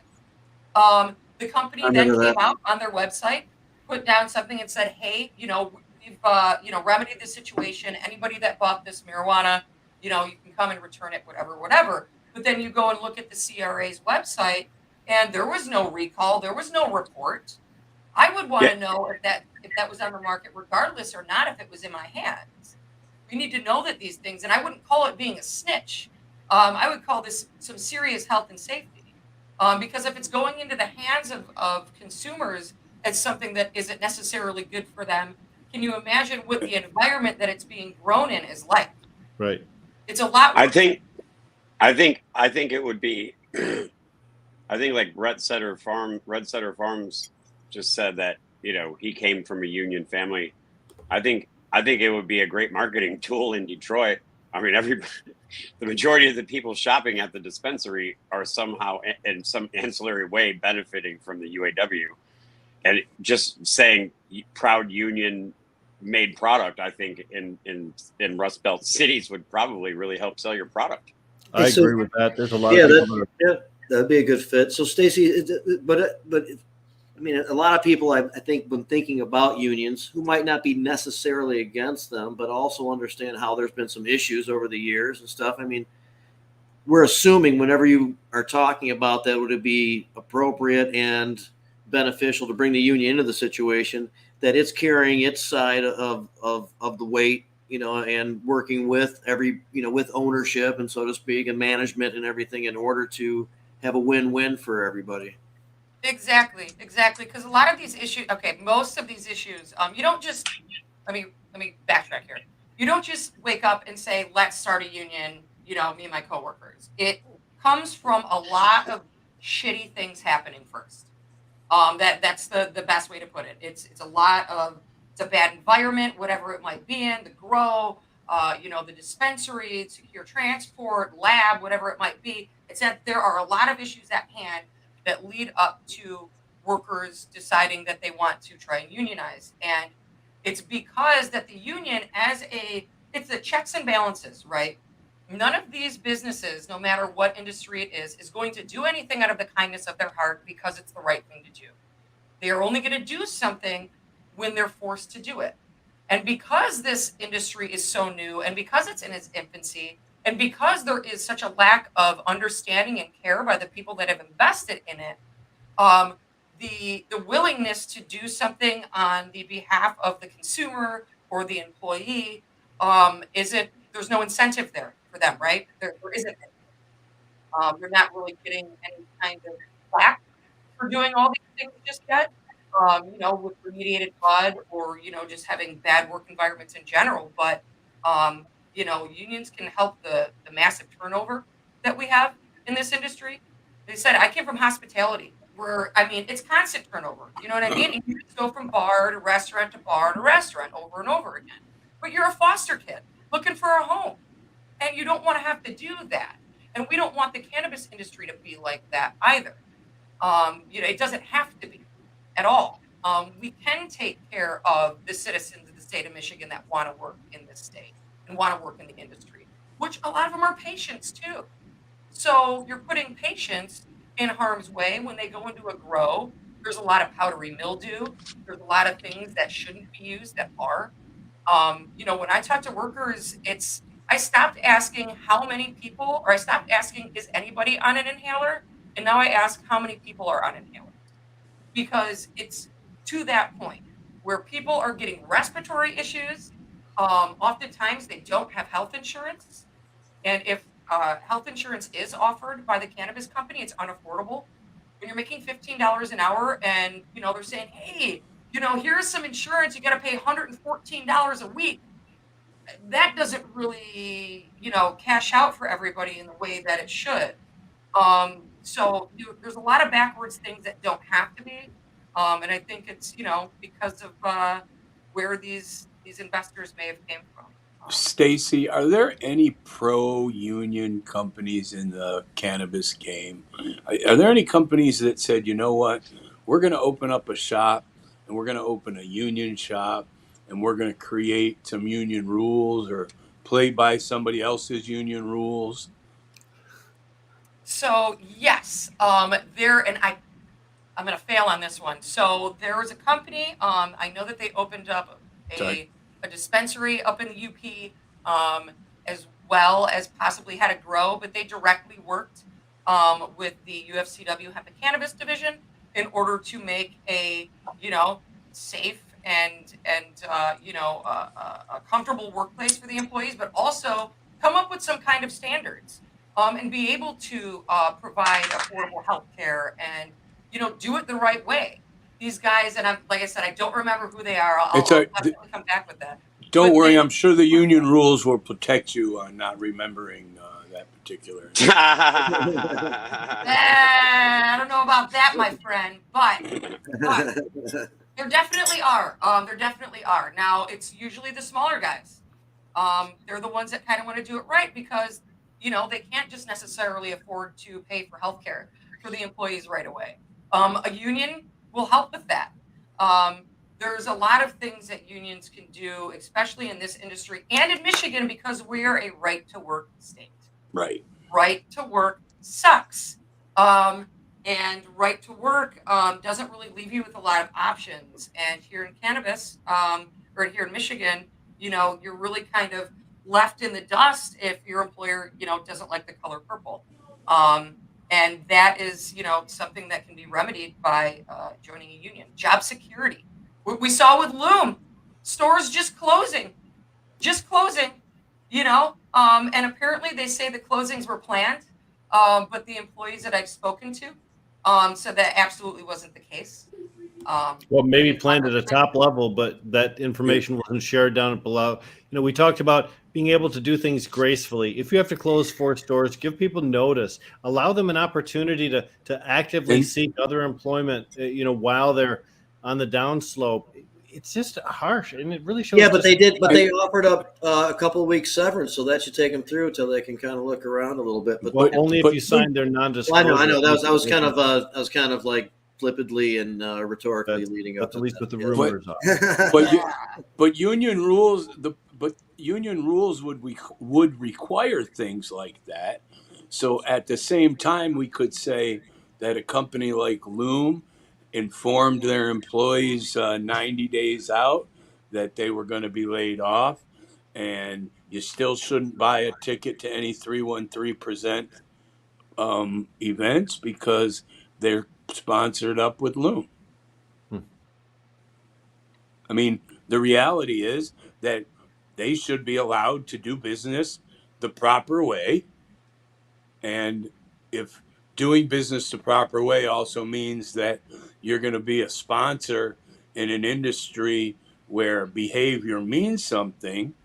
The company then came out on their website, put down something and said, hey, we've remedied the situation. Anybody that bought this marijuana, you can come and return it, whatever. But then you go and look at the CRA's website and there was no recall. There was no report. I would want to know if that was on the market regardless or not, if it was in my hands. We need to know that these things, and I wouldn't call it being a snitch. I would call this some serious health and safety. Because if it's going into the hands of consumers as something that isn't necessarily good for them, can you imagine what the environment that it's being grown in is like? Right. It's a lot worse. I think it would be I think like Red Setter Farms just said that, you know, he came from a union family. I think it would be a great marketing tool in Detroit. I mean, the majority of the people shopping at the dispensary are somehow in some ancillary way benefiting from the UAW, and just saying proud union made product, I think in Rust Belt cities would probably really help sell your product. I So- agree with that. There's a lot Yeah, of people that are, that'd be a good fit. So Stacey, but I mean, a lot of people I think when thinking about unions who might not be necessarily against them, but also understand how there's been some issues over the years and stuff. I mean, we're assuming whenever you are talking about that, would it be appropriate and beneficial to bring the union into the situation, that it's carrying its side of the weight, you know, and working with with ownership and so to speak and management and everything in order to have a win-win for everybody. Exactly. Because a lot of these issues, most of these issues, you don't just, let me backtrack here. You don't just wake up and say, let's start a union, you know, me and my coworkers. It comes from a lot of shitty things happening first. That's the best way to put it. It's a bad environment, whatever it might be in, the grow, the dispensary, secure transport, lab, whatever it might be. It's that there are a lot of issues at hand that lead up to workers deciding that they want to try and unionize. And it's because that the union it's the checks and balances, right? None of these businesses, no matter what industry it is going to do anything out of the kindness of their heart because it's the right thing to do. They are only going to do something when they're forced to do it. And because this industry is so new and because it's in its infancy, and because there is such a lack of understanding and care by the people that have invested in it, the willingness to do something on the behalf of the consumer or the employee there's no incentive there for them, right? There isn't. They're not really getting any kind of slack for doing all these things just yet. With remediated bud or just having bad work environments in general, but unions can help the massive turnover that we have in this industry. They said, I came from hospitality where, it's constant turnover. You know what I mean? And you just go from bar to restaurant over and over again. But you're a foster kid looking for a home and you don't want to have to do that. And we don't want the cannabis industry to be like that either. It doesn't have to be at all. We can take care of the citizens of the state of Michigan that want to work in this state and want to work in the industry, which a lot of them are patients too. So you're putting patients in harm's way when they go into a grow. There's a lot of powdery mildew. There's a lot of things that shouldn't be used that are. When I talk to workers, I stopped asking how many people, or I stopped asking, is anybody on an inhaler? And now I ask how many people are on inhalers. Because it's to that point where people are getting respiratory issues. Oftentimes they don't have health insurance. And if health insurance is offered by the cannabis company, it's unaffordable. When you're making $15 an hour and, they're saying, hey, here's some insurance, you got to pay $114 a week. That doesn't really, cash out for everybody in the way that it should. So there's a lot of backwards things that don't have to be. And I think it's, because of where these investors may have came from. Stacey, are there any pro-union companies in the cannabis game? Are there any companies that said, you know what, we're going to open up a shop and we're going to open a union shop and we're going to create some union rules or play by somebody else's union rules? So yes, I'm going to fail on this one. So there was a company, I know that they opened up a dispensary up in the UP, as well as possibly had a grow, but they directly worked with the Ufcw hemp and cannabis division in order to make a safe and a comfortable workplace for the employees, but also come up with some kind of standards and be able to provide affordable health care and do it the right way. These guys, and like I said, I don't remember who they are. I'll definitely come back with that. Don't worry, I'm sure the union rules will protect you on not remembering that particular. I don't know about that, my friend, but there definitely are. There definitely are. Now, it's usually the smaller guys. They're the ones that kind of want to do it right because, they can't just necessarily afford to pay for healthcare for the employees right away. A union will help with that. There's a lot of things that unions can do, especially in this industry and in Michigan, because we're a right to work state. Right. Right to work sucks. And right to work doesn't really leave you with a lot of options. And here in cannabis, or here in Michigan, you're really kind of left in the dust if your employer, doesn't like the color purple. And that is, something that can be remedied by joining a union. Job security. We saw with Loom, stores just closing, and apparently they say the closings were planned, but the employees that I've spoken to said that absolutely wasn't the case. Well, maybe planned at a top level, but that information wasn't shared down below. We talked about being able to do things gracefully. If you have to close 4 stores, give people notice, allow them an opportunity to actively seek other employment, while they're on the downslope. It's just harsh, and it really shows. Yeah, but they offered up a couple of weeks severance, so that should take them through until they can kind of look around a little bit. But only if you sign their non-disclosure. Well, I know. I was kind of like flippantly and rhetorically leading up. At least with the rumors. But union rules. Union rules would require things like that. So at the same time, we could say that a company like Loom informed their employees 90 days out that they were going to be laid off, and you still shouldn't buy a ticket to any 313 Present events because they're sponsored up with Loom. I mean, the reality is that they should be allowed to do business the proper way, and if doing business the proper way also means that you're going to be a sponsor in an industry where behavior means something,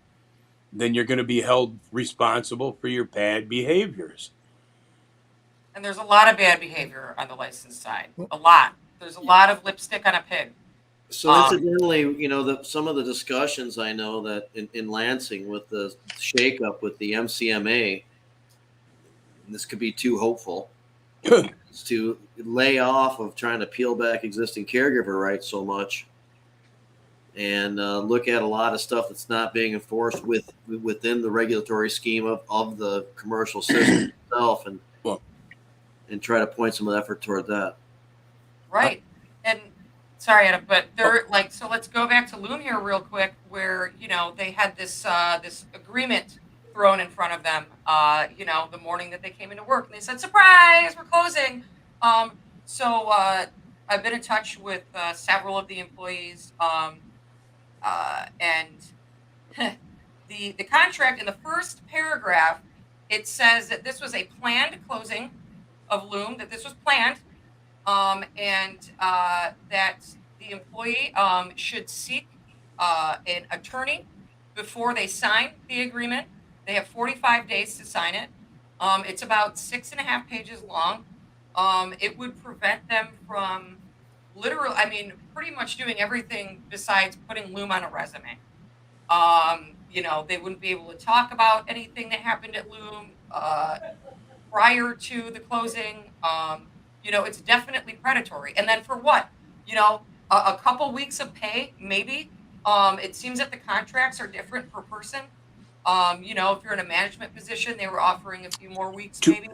then you're going to be held responsible for your bad behaviors. And there's a lot of bad behavior on the license side. A lot. There's a lot of lipstick on a pig. So incidentally, some of the discussions I know that in Lansing with the shakeup with the MCMA, and this could be too hopeful, is to lay off of trying to peel back existing caregiver rights so much and look at a lot of stuff that's not being enforced within the regulatory scheme of the commercial system itself, and try to point some effort toward that. Right. And sorry, Adam, but they're so let's go back to Loom here real quick, where, they had this agreement thrown in front of them, the morning that they came into work, and they said, surprise, we're closing. So I've been in touch with several of the employees, and the contract in the first paragraph, it says that this was a planned closing of Loom, that this was planned, and that the employee should seek an attorney before they sign the agreement. They have 45 days to sign it. It's about 6.5 pages long. It would prevent them from pretty much doing everything besides putting Loom on a resume. They wouldn't be able to talk about anything that happened at Loom prior to the closing. It's definitely predatory. And then for what? A couple weeks of pay, maybe. It seems that the contracts are different per person. If you're in a management position, they were offering a few more weeks, maybe.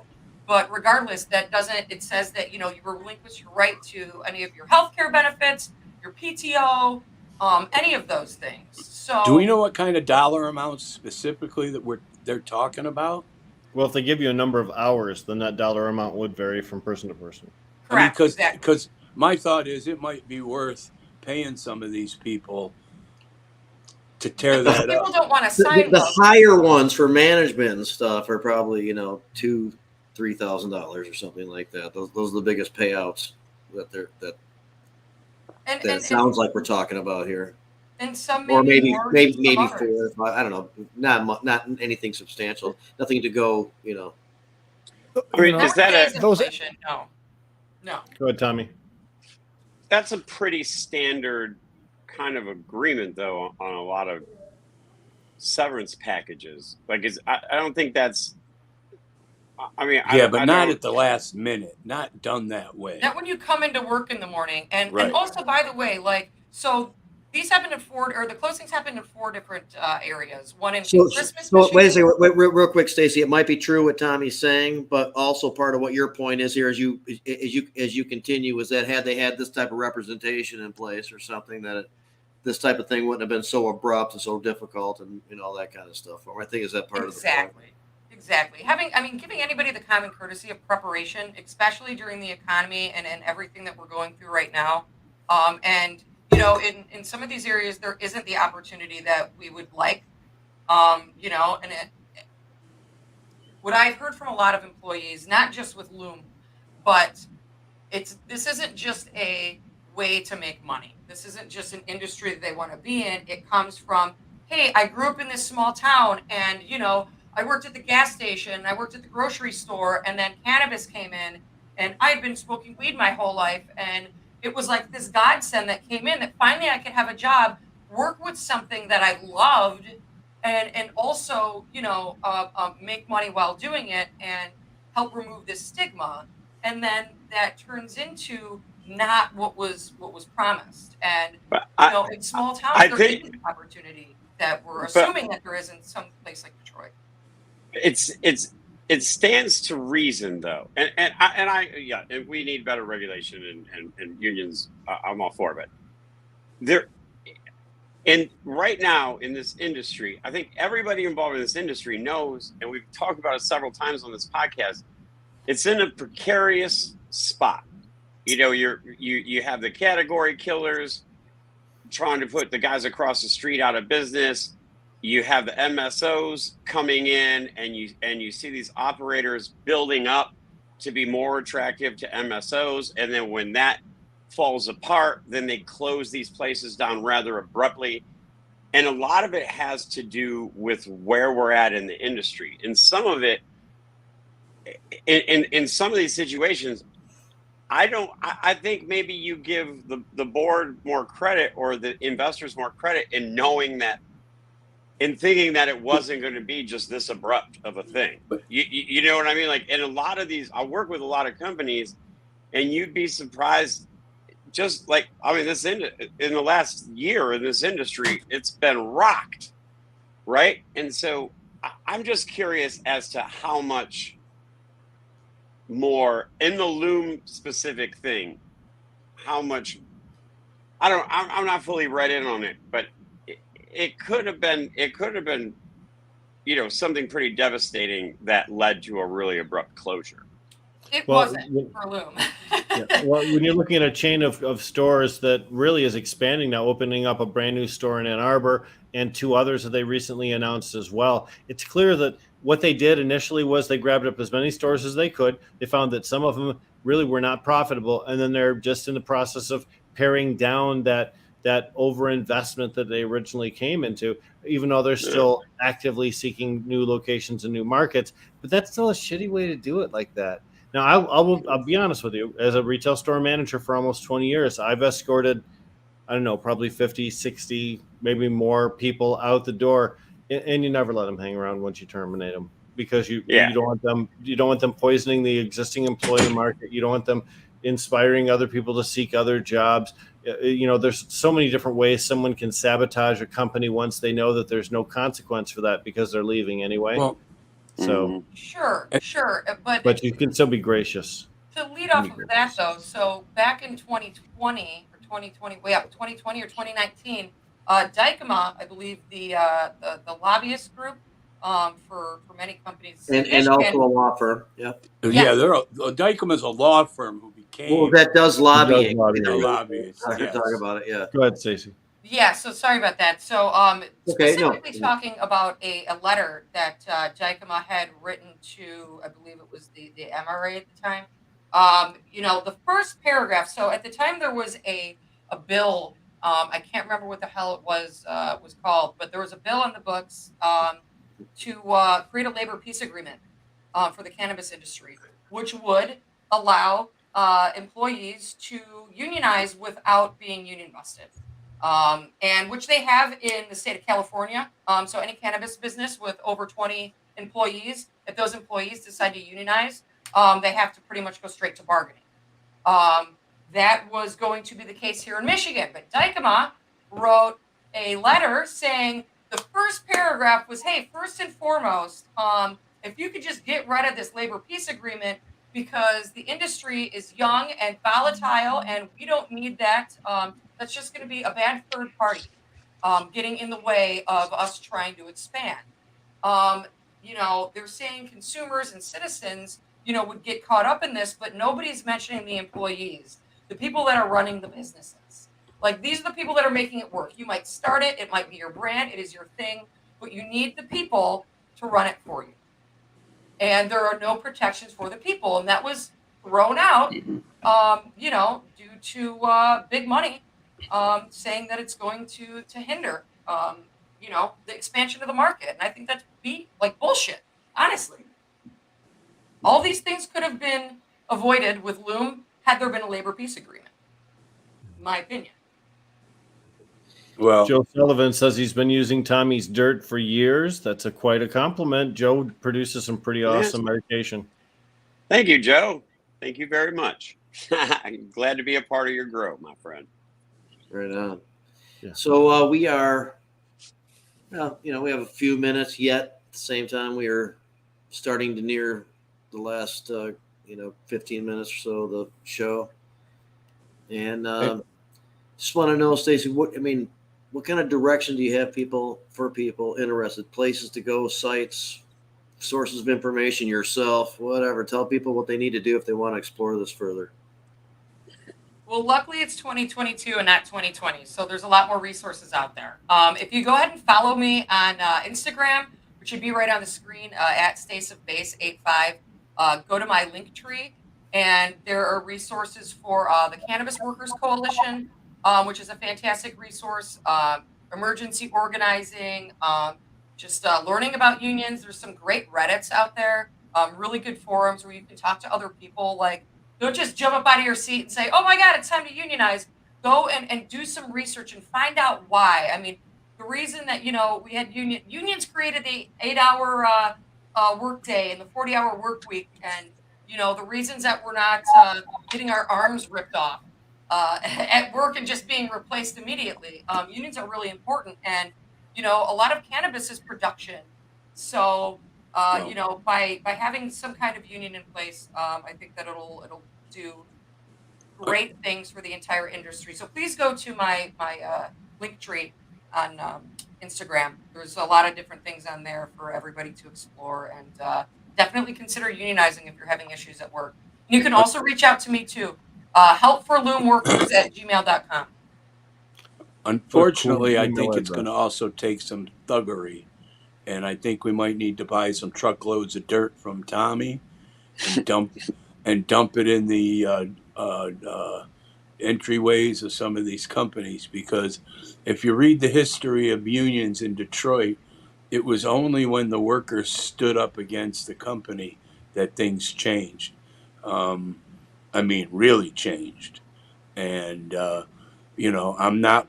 But regardless, it says that, you relinquish your right to any of your healthcare benefits, your PTO, any of those things. So do we know what kind of dollar amounts specifically that they're talking about? Well, if they give you a number of hours, then that dollar amount would vary from person to person. Correct. Because my thought is it might be worth paying some of these people to tear that up. People don't want to sign the higher ones for management and stuff are probably $2,000-$3,000 or something like that. Those are the biggest payouts that sounds like we're talking about here. And some or maybe maybe more, maybe some maybe others. 4. I don't know. Not anything substantial. Nothing to go. I mean, You know, is Not with that today's a those inflation. No, no. Go ahead, Tommy. that's a pretty standard kind of agreement though on a lot of severance packages. Like, I don't think that's. I mean, Yeah, but I not don't. at the last minute. Not done that way. Not when you come into work in the morning. And Right. also, by the way, like, so these happen in the closings happen in 4 different areas. One in Christmas, So wait a Michigan. second, real quick, Stacey. It might be true what Tommy's saying, but also part of what your point is here, as you continue, is that had they had this type of representation in place or something, that this type of thing wouldn't have been so abrupt and so difficult and all that kind of stuff. Or I think is that part of the point. Exactly. Giving anybody the common courtesy of preparation, especially during the economy and everything that we're going through right now. And in some of these areas, there isn't the opportunity that we would like. What I've heard from a lot of employees, not just with Loom, but this isn't just a way to make money. This isn't just an industry that they want to be in. It comes from, hey, I grew up in this small town, and I worked at the gas station, I worked at the grocery store, and then cannabis came in, and I had been smoking weed my whole life, and it was like this godsend that came in that finally I could have a job, work with something that I loved, and also make money while doing it and help remove this stigma. And then that turns into not what was promised. And in small towns there isn't opportunity that we're assuming that there is in some place like Detroit. It stands to reason though, and we need better regulation and unions. I'm all for it. And right now in this industry, I think everybody involved in this industry knows, and we've talked about it several times on this podcast, it's in a precarious spot. You have the category killers trying to put the guys across the street out of business. You have the MSOs coming in, and you see these operators building up to be more attractive to MSOs. And then when that falls apart, then they close these places down rather abruptly. And a lot of it has to do with where we're at in the industry. And some of it, in some of these situations, I think maybe you give the board more credit or the investors more credit in knowing that, in thinking that it wasn't going to be just this abrupt of a thing. You know what I mean? Like, in a lot of these, I work with a lot of companies, and you'd be surprised. Just like, in the last year in this industry, it's been rocked, right? And so I'm just curious as to how much more in the Loom specific thing, how much, I'm not fully read in on it, but it could have been, something pretty devastating that led to a really abrupt closure. It wasn't for Loom. Yeah. Well, when you're looking at a chain of stores that really is expanding now, opening up a brand new store in Ann Arbor and 2 others that they recently announced as well, it's clear that what they did initially was they grabbed up as many stores as they could. They found that some of them really were not profitable, and then they're just in the process of paring down that overinvestment that they originally came into, even though they're still actively seeking new locations and new markets. But that's still a shitty way to do it like that. Now, I'll be honest with you. As a retail store manager for almost 20 years, I've escorted, I don't know, probably 50, 60, maybe more people out the door, and you never let them hang around once you terminate them, because you don't want them poisoning the existing employee market. You don't want them inspiring other people to seek other jobs. There's so many different ways someone can sabotage a company once they know that there's no consequence for that because they're leaving anyway. Well, so sure, but you can still be gracious. To lead off of that, though, so back in 2020 or 2019, Dykema, I believe the lobbyist group for many companies, and also a law firm. Yeah, Dykema is a law firm who became that does lobbying. Lobbyists. Talk about it. Yeah. Go ahead, Stacey. Yeah, so sorry about that. So specifically talking about a letter that Dykema had written to, I believe it was the MRA at the time. The first paragraph. So at the time there was a bill I can't remember what the hell it was called, but there was a bill on the books to create a labor peace agreement for the cannabis industry, which would allow employees to unionize without being union busted, and which they have in the state of California. So any cannabis business with over 20 employees, if those employees decide to unionize, they have to pretty much go straight to bargaining. That was going to be the case here in Michigan, but Dykema wrote a letter saying the first paragraph was, hey, first and foremost, if you could just get rid of this labor peace agreement, because the industry is young and volatile and we don't need that. That's just going to be a bad third party getting in the way of us trying to expand. They're saying consumers and citizens, would get caught up in this, but nobody's mentioning the employees, the people that are running the businesses. Like, these are the people that are making it work. You might start it. It might be your brand. It is your thing, but you need the people to run it for you. And there are no protections for the people. And that was thrown out, due to big money, saying that it's going to hinder, the expansion of the market. And I think that's bullshit, honestly. All these things could have been avoided with Loom had there been a labor peace agreement, in my opinion. Well, Joe Sullivan says he's been using Tommy's dirt for years. That's quite a compliment. Joe produces some pretty awesome medication. Thank you, Joe. Thank you very much. I'm glad to be a part of your grow, my friend. Right on. Yeah. So we are, we have a few minutes yet. At the same time, we are starting to near the last, 15 minutes or so of the show. And just want to know, Stacey, what kind of direction do you have people interested? Places to go, sites, sources of information, yourself, whatever. Tell people what they need to do if they want to explore this further. Well, luckily it's 2022 and not 2020, so there's a lot more resources out there. If you go ahead and follow me on Instagram, which should be right on the screen, at StaceofBase85, go to my link tree, and there are resources for the Cannabis Workers Coalition, which is a fantastic resource, emergency organizing, just learning about unions. There's some great Reddits out there, really good forums where you can talk to other people. Like, don't just jump up out of your seat and say, oh my God, it's time to unionize. Go and do some research and find out why. I mean, the reason that, we had unions created the 8-hour work day and the 40-hour work week. And, the reasons that we're not getting our arms ripped off at work and just being replaced immediately. Unions are really important. And, a lot of cannabis is production. So, by having some kind of union in place, I think that it'll do great things for the entire industry. So please go to my link tree on Instagram. There's a lot of different things on there for everybody to explore, and definitely consider unionizing if you're having issues at work. You can also reach out to me too. helpforloomworkers@gmail.com. Unfortunately, I think it's going to also take some thuggery. And I think we might need to buy some truckloads of dirt from Tommy and dump it in the entryways of some of these companies. Because if you read the history of unions in Detroit, it was only when the workers stood up against the company that things changed. Really changed. And I'm not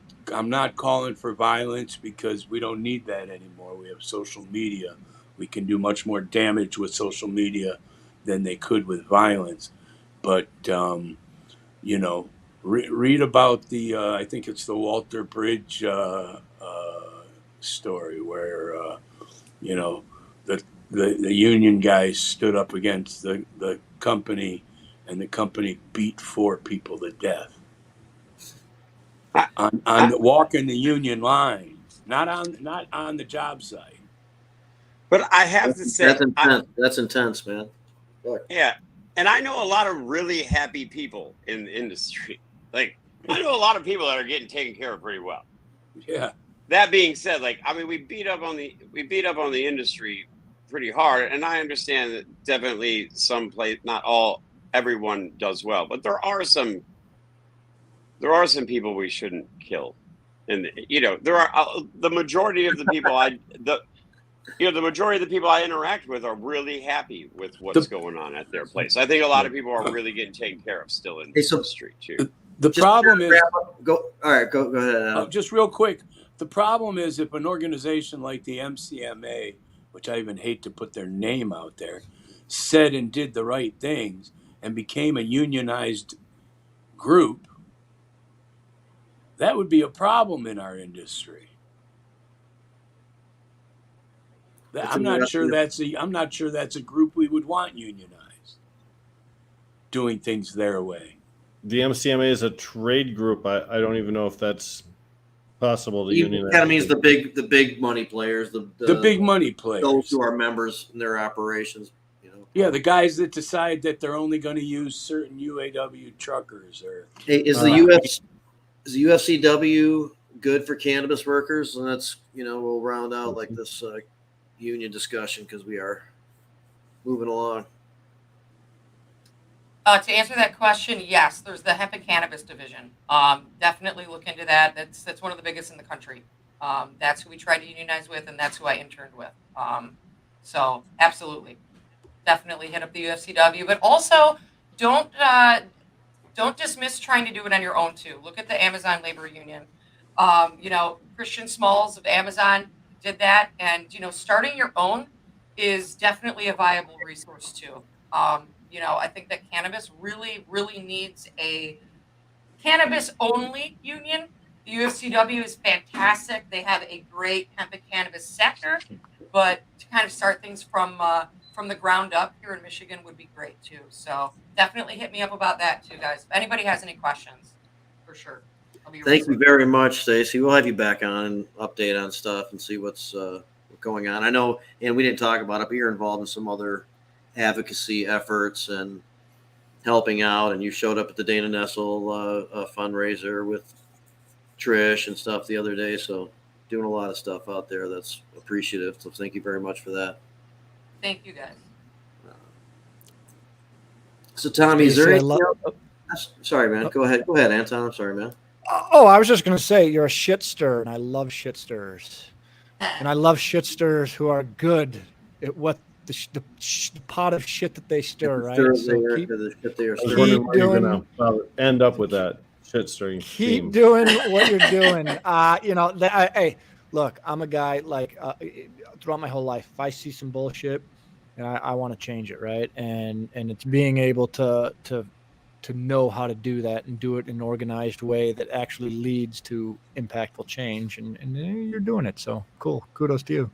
calling for violence, because we don't need that anymore. We have social media. We can do much more damage with social media than they could with violence. But, read about the, I think it's the Walter Bridge story where, the union guys stood up against the company, and the company beat 4 people to death. On walking the union line, not on the job site. But I have to say, that's intense, man. Look. Yeah, and I know a lot of really happy people in the industry. Like, I know a lot of people that are getting taken care of pretty well. Yeah. That being said, we beat up on the industry pretty hard, and I understand that definitely everyone does well, but there are some people we shouldn't kill. And there are the majority of the people the majority of the people I interact with are really happy with what's going on at their place. I think a lot of people are really getting taken care of still in this industry too. The problem is, go ahead, Adam. just real quick. The problem is if an organization like the MCMA, which I even hate to put their name out there, said and did the right things and became a unionized group, that would be a problem in our industry. I'm not sure that's a group we would want unionized, doing things their way. The MCMA is a trade group. I don't even know if that's possible to unionize. Kind of means the big money players, the big money players, those who are members in their operations. Yeah, the guys that decide that they're only going to use certain UAW truckers. Or hey, is the UFCW good for cannabis workers? And that's we'll round out like this union discussion because we are moving along. To answer that question, yes, there's the hemp and cannabis division. Definitely look into that. That's one of the biggest in the country. That's who we tried to unionize with, and that's who I interned with. So absolutely, definitely hit up the UFCW. But also, don't dismiss trying to do it on your own too. Look at the Amazon Labor Union. Christian Smalls of Amazon did that, and starting your own is definitely a viable resource too. I think that cannabis really, really needs a cannabis-only union. The UFCW is fantastic. They have a great hemp and cannabis sector, but to kind of start things from the ground up here in Michigan would be great too. So definitely hit me up about that too, guys. If anybody has any questions, for sure. Thank you very much, Stacey. We'll have you back on and update on stuff and see what's going on. I know, and we didn't talk about it, but you're involved in some other advocacy efforts and helping out, and you showed up at the Dana Nessel fundraiser with Trish and stuff the other day, so doing a lot of stuff out there that's appreciative, so thank you very much for that. Thank you, guys. So Tommy, is there anything else? Sorry, man. Go ahead, Anton. I'm sorry, man. Oh, I was just going to say you're a shit stirrer, and I love shit stirrers. And I love shit stirrers who are good at what the pot of shit that they stir, right? So keep doing. You're going to end up with that shit stirring. Keep doing what you're doing. Hey, look, I'm a guy throughout my whole life. If I see some bullshit, and I want to change it, right? And it's being able to know how to do that and do it in an organized way that actually leads to impactful change, and you're doing it. So cool. Kudos to you.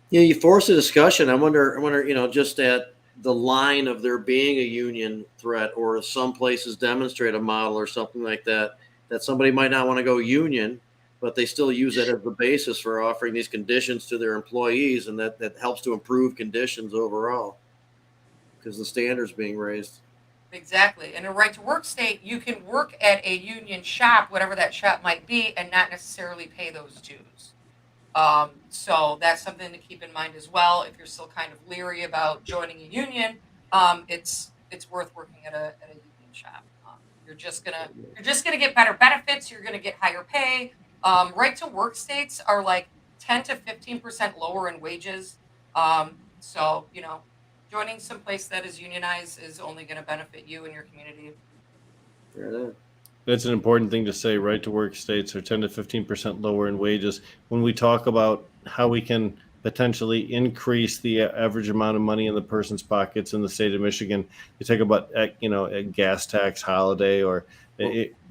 Yeah, you force a discussion. I wonder, just at the line of there being a union threat, or some places demonstrate a model or something like that somebody might not want to go union, but they still use it as the basis for offering these conditions to their employees, and that helps to improve conditions overall because the standards being raised. Exactly. In a right to work state, you can work at a union shop, whatever that shop might be, and not necessarily pay those dues. So that's something to keep in mind as well. If you're still kind of leery about joining a union, it's worth working at a union shop. You're just gonna get better benefits. You're gonna get higher pay. Right to work states are like 10 to 15% lower in wages. So joining some place that is unionized is only going to benefit you and your community. That's an important thing to say. Right to work states are 10 to 15% lower in wages. When we talk about how we can potentially increase the average amount of money in the person's pockets in the state of Michigan, you talk about a gas tax holiday or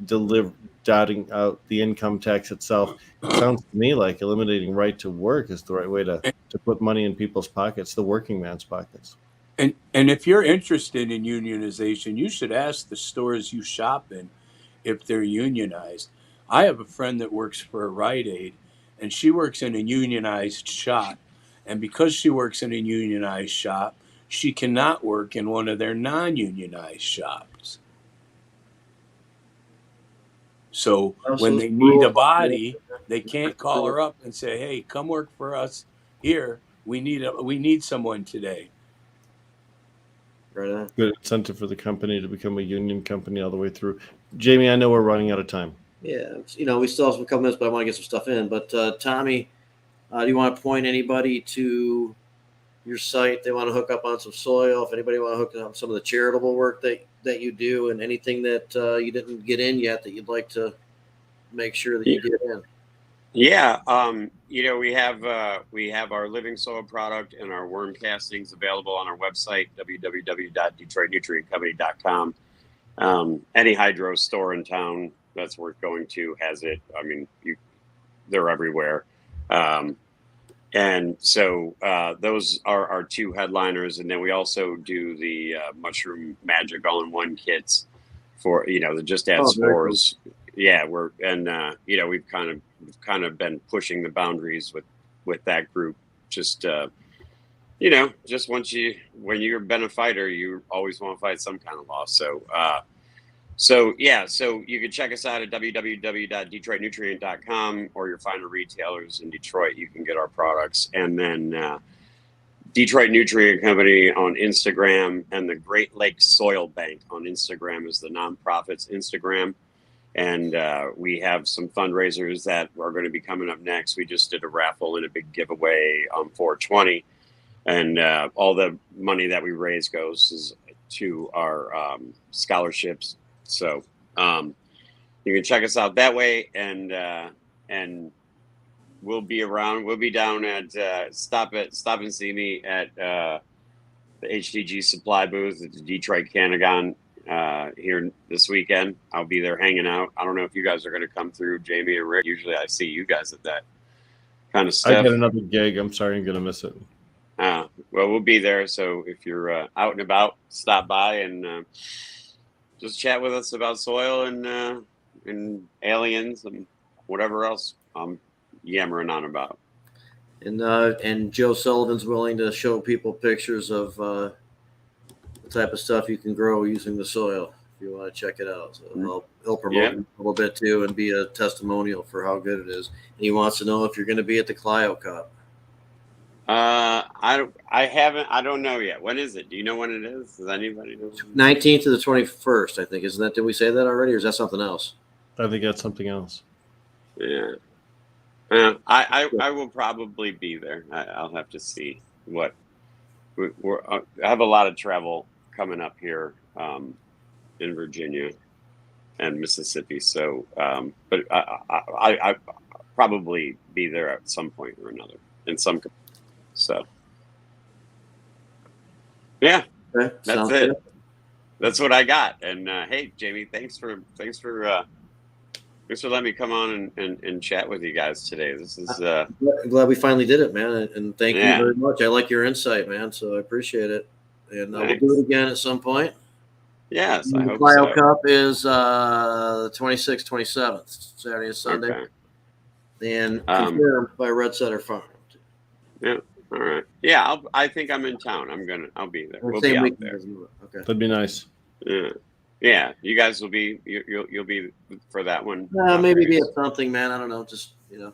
dotting out the income tax itself. It sounds to me like eliminating right to work is the right way to put money in people's pockets, the working man's pockets. And if you're interested in unionization, you should ask the stores you shop in if they're unionized. I have a friend that works for a Rite Aid, and she works in a unionized shop. And because she works in a unionized shop, she cannot work in one of their non-unionized shops. So when they need a body, they can't call her up and say, "Hey, come work for us here. We need someone today." Good incentive for the company to become a union company all the way through. Jamie, I know we're running out of time. Yeah, we still have some comments, but I want to get some stuff in. But Tommy, do you want to point anybody to your site? They want to hook up on some soil. If anybody want to hook up some of the charitable work that you do, and anything that you didn't get in yet that you'd like to make sure that you get in. Yeah, we have our living soil product and our worm castings available on our website, www.detroitnutrientcompany.com. Any hydro store in town that's worth going to has it. I mean, they're everywhere. And so those are our two headliners. And then we also do the mushroom magic all-in-one kits for, that just add spores. Cool. Yeah, we've kind of been pushing the boundaries with that group. Just just when you've been a fighter, you always want to fight some kind of loss. So you can check us out at www.detroitnutrient.com or your finer retailers in Detroit. You can get our products, and then Detroit Nutrient Company on Instagram, and the Great Lakes Soil Bank on Instagram is the nonprofit's Instagram. And we have some fundraisers that are going to be coming up next. We just did a raffle and a big giveaway on 420. And all the money that we raise goes to our scholarships. So you can check us out that way. And we'll be around. We'll be down at stop and see me at the HTG Supply booth at the Detroit Canagon. Here this weekend. I'll be there hanging out. I don't know if you guys are going to come through, Jamie and Rick. Usually I see you guys at that kind of stuff. I got another gig. I'm sorry I'm going to miss it. Well, we'll be there. So if you're out and about, stop by and just chat with us about soil and aliens and whatever else I'm yammering on about. And Joe Sullivan's willing to show people pictures of type of stuff you can grow using the soil if you want to check it out. So he'll promote it a little bit too and be a testimonial for how good it is. And he wants to know if you're going to be at the Clio Cup. I don't know yet. When is it? Do you know when it is? Does anybody know? 19th to the 21st, I think. Isn't that, did we say that already, or is that something else? I think that's something else. Yeah. I will probably be there. I'll have to see what I have a lot of travel coming up here in Virginia and Mississippi. So, but I probably be there at some point or another in some. So, yeah, Okay, that's it. Good. That's what I got. And hey, Jamie, thanks for letting me come on and chat with you guys today. This is I'm glad we finally did it, man. And thank you very much. I like your insight, man. So I appreciate it. And we'll do it again at some point. Yes, I hope so. The Clio Cup is the 26th, 27th, Saturday and Sunday. Okay. And confirmed by Red Setter Farm. Yeah. All right. Yeah, I think I'm in town. I'll be there. We'll be out there. Okay. That'd be nice. Yeah. Yeah. You guys will be. You'll be for that one. Maybe be at something, man. I don't know. Just Yeah.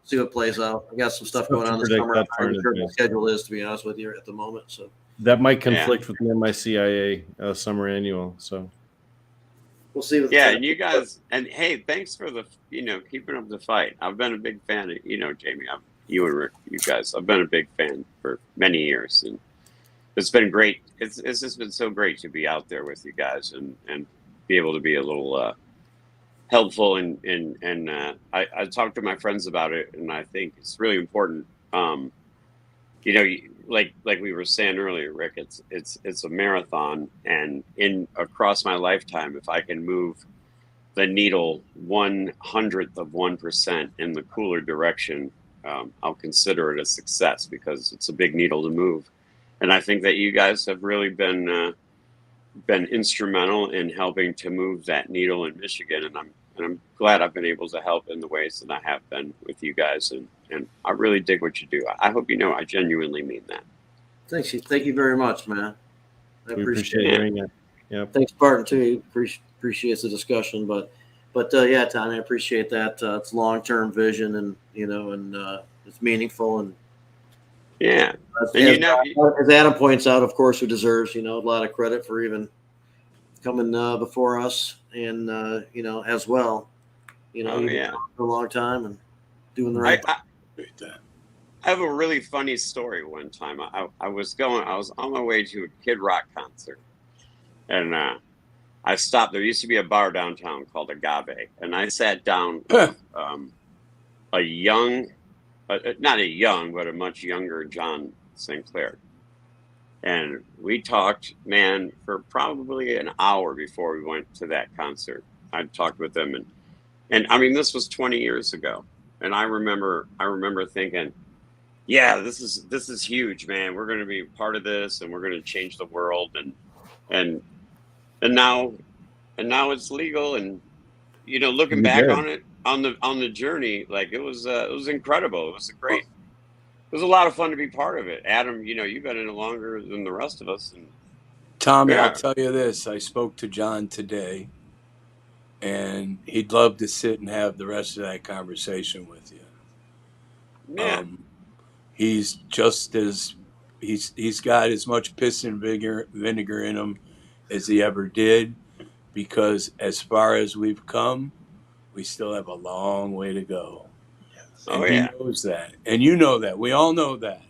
See what plays out. I got some stuff going on this summer. I'm not sure what the schedule is, to be honest with you, at the moment. So that might conflict with the MICIA summer annual. So we'll see. And you guys, and hey, thanks for the keeping up the fight. I've been a big fan of Jamie. You and Rick, you guys. I've been a big fan for many years, and it's been great. It's just been so great to be out there with you guys and be able to be a little helpful. And I talked to my friends about it, and I think it's really important. Like we were saying earlier, Rick, it's a marathon, and across my lifetime, if I can move the needle 1/100% in the cooler direction, I'll consider it a success, because it's a big needle to move. And I think that you guys have really been instrumental in helping to move that needle in Michigan, and I'm glad I've been able to help in the ways that I have been with you guys, and I really dig what you do. I hope I genuinely mean that. Thanks. Thank you very much, man. I appreciate it. Yeah. Thanks, Barton, too. He appreciates the discussion, but yeah, Tommy, I appreciate that. It's long-term vision, and it's meaningful, and and as Adam points out, of course, who deserves a lot of credit for even coming before us, and as well. You've been for a long time and doing the right thing. I have a really funny story. One time, I was on my way to a Kid Rock concert, and I stopped. There used to be a bar downtown called Agave, and I sat down with a young, not a young, but a much younger John Sinclair. And we talked, man, for probably an hour before we went to that concert. I talked with them, and I mean, this was 20 years ago. And I remember thinking, yeah, this is huge, man. We're going to be part of this, and we're going to change the world. And now it's legal. And looking back on it, on the journey, like it was incredible. It was a lot of fun to be part of it. Adam, you've been in it longer than the rest of us. And Tommy, I'll tell you this: I spoke to John today, and he'd love to sit and have the rest of that conversation with you. Yeah. He's just as he's got as much piss and vinegar in him as he ever did, because as far as we've come, we still have a long way to go. And he knows that, and you know that. We all know that.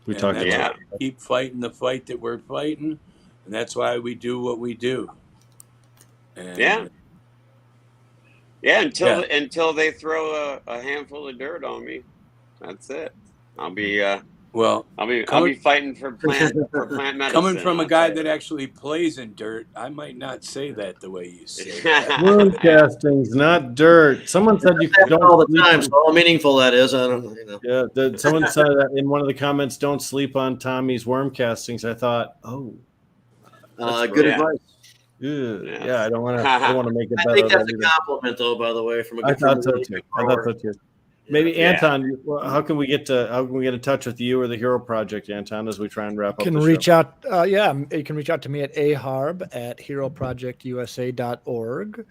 We talk about it. Keep fighting the fight that we're fighting, and that's why we do what we do. And, until they throw a handful of dirt on me, that's it. I'll be fighting for plant medicine. Coming from a guy that actually plays in dirt, I might not say that the way you say it. Worm castings, not dirt. Someone said you don't all the time. So how meaningful that is, I don't know. Yeah, someone said that in one of the comments. Don't sleep on Tommy's worm castings. I thought, good advice. Yeah, I don't want to make it better. I think that's a compliment, though. By the way, from a I thought so too. Maybe Anton, how can we get in touch with you or the Hero Project, Anton, as we try and wrap up? You can reach out. You can reach out to me at aharb@heroprojectusa.org.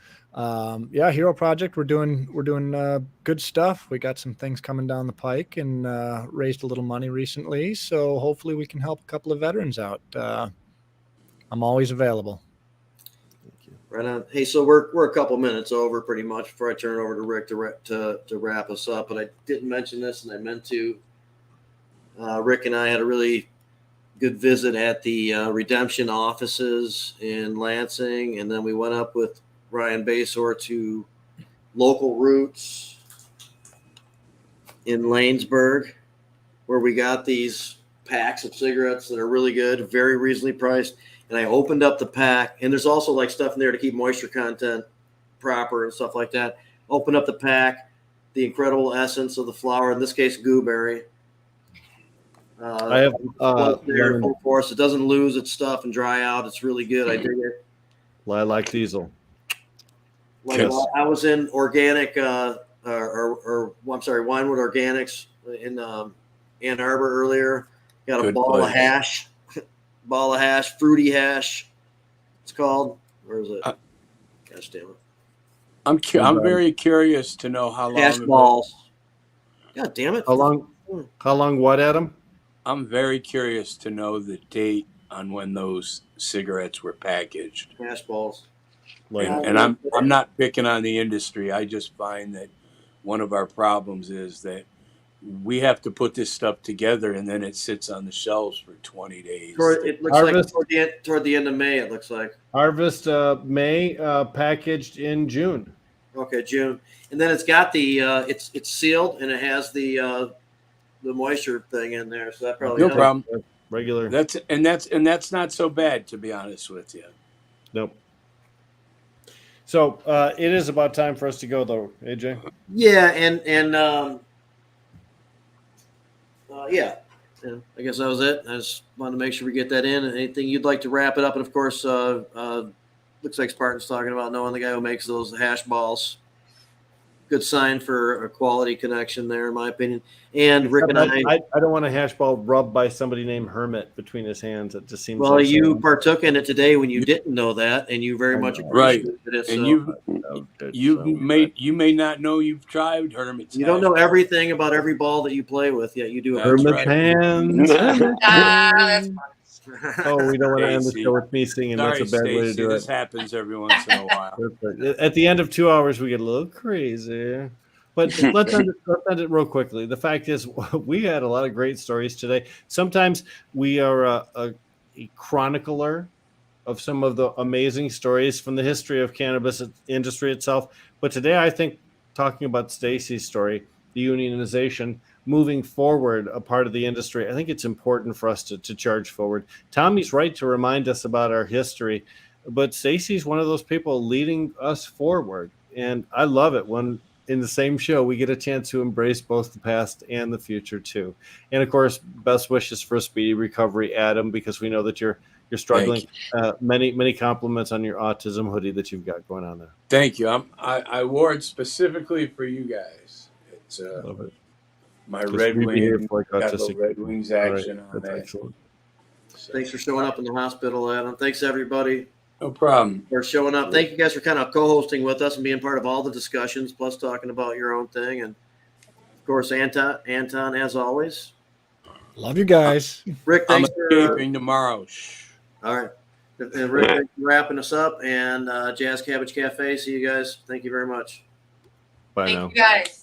Hero Project. We're doing good stuff. We got some things coming down the pike, and raised a little money recently. So hopefully we can help a couple of veterans out. I'm always available. Right on. Hey, so we're a couple minutes over pretty much before I turn it over to Rick to wrap us up. But I didn't mention this, and I meant to. Rick and I had a really good visit at the Redemption offices in Lansing, and then we went up with Ryan Basor to Local Roots in Lanesburg, where we got these packs of cigarettes that are really good, very reasonably priced. And I opened up the pack, and there's also like stuff in there to keep moisture content proper and stuff like that. Open up the pack, the incredible essence of the flower, in this case, gooseberry. I have there full force. It doesn't lose its stuff and dry out. It's really good. I dig it. Lilac Diesel. I was in organic, Winewood Organics in Ann Arbor earlier. Got a ball of hash. Ball of hash, fruity hash. It's called. Where is it? Gosh damn it! I'm very curious to know how long. Hash balls. God damn it! How long? What, Adam? I'm very curious to know the date on when those cigarettes were packaged. Hash balls. And I'm not picking on the industry. I just find that one of our problems is that we have to put this stuff together, and then it sits on the shelves for 20 days. It looks like toward the end of May, it looks like. Harvest May, packaged in June. Okay, June. And then it's got the it's sealed, and it has the moisture thing in there, so that probably no problem. Regular. That's not so bad, to be honest with you. Nope. So it is about time for us to go, though, AJ. Yeah, and I guess that was it. I just wanted to make sure we get that in. Anything you'd like to wrap it up? And of course, looks like Spartan's talking about knowing the guy who makes those hash balls. Good sign for a quality connection there, in my opinion. And Rick and I don't want a hash ball rubbed by somebody named Hermit between his hands. It just seems. Well, you partook in it today when you didn't know that, and you very much appreciated it. And you may not know you've tried Hermit's. You don't know everything about every ball that you play with, yet you do. Hermit hands. That's fun. Oh, we don't want to end the Stacey. show with me singing. Sorry, That's a bad way to Stacey. do This it. happens every once in a while. Perfect. At the end of 2 hours, we get a little crazy. But let's end it real quickly. The fact is, we had a lot of great stories today. Sometimes we are a chronicler of some of the amazing stories from the history of cannabis industry itself. But today, I think talking about Stacey's story, the unionization, moving forward a part of the industry, I think it's important for us to charge forward. Tommy's right to remind us about our history, but Stacey's one of those people leading us forward. And I love it when in the same show we get a chance to embrace both the past and the future too. And of course, best wishes for a speedy recovery, Adam, because we know that you're struggling. Many compliments on your autism hoodie that you've got going on there. Thank you. I wore it specifically for you guys. It's Love it. my Just Red we'd be here Wing, for got autistic the Red Wings All right, action on that's it. excellent. So, Thanks for showing up in the hospital, Adam. Thanks everybody no problem. for showing up. Thank you guys for kind of co-hosting with us and being part of all the discussions, plus talking about your own thing. And of course, Anton, as always. Love you guys. Rick, I'm thanks for escaping tomorrow. Shh. all right. And Rick, thanks for wrapping us up, and Jazz Cabbage Cafe. See you guys. Thank you very much. Bye Thank now. you guys.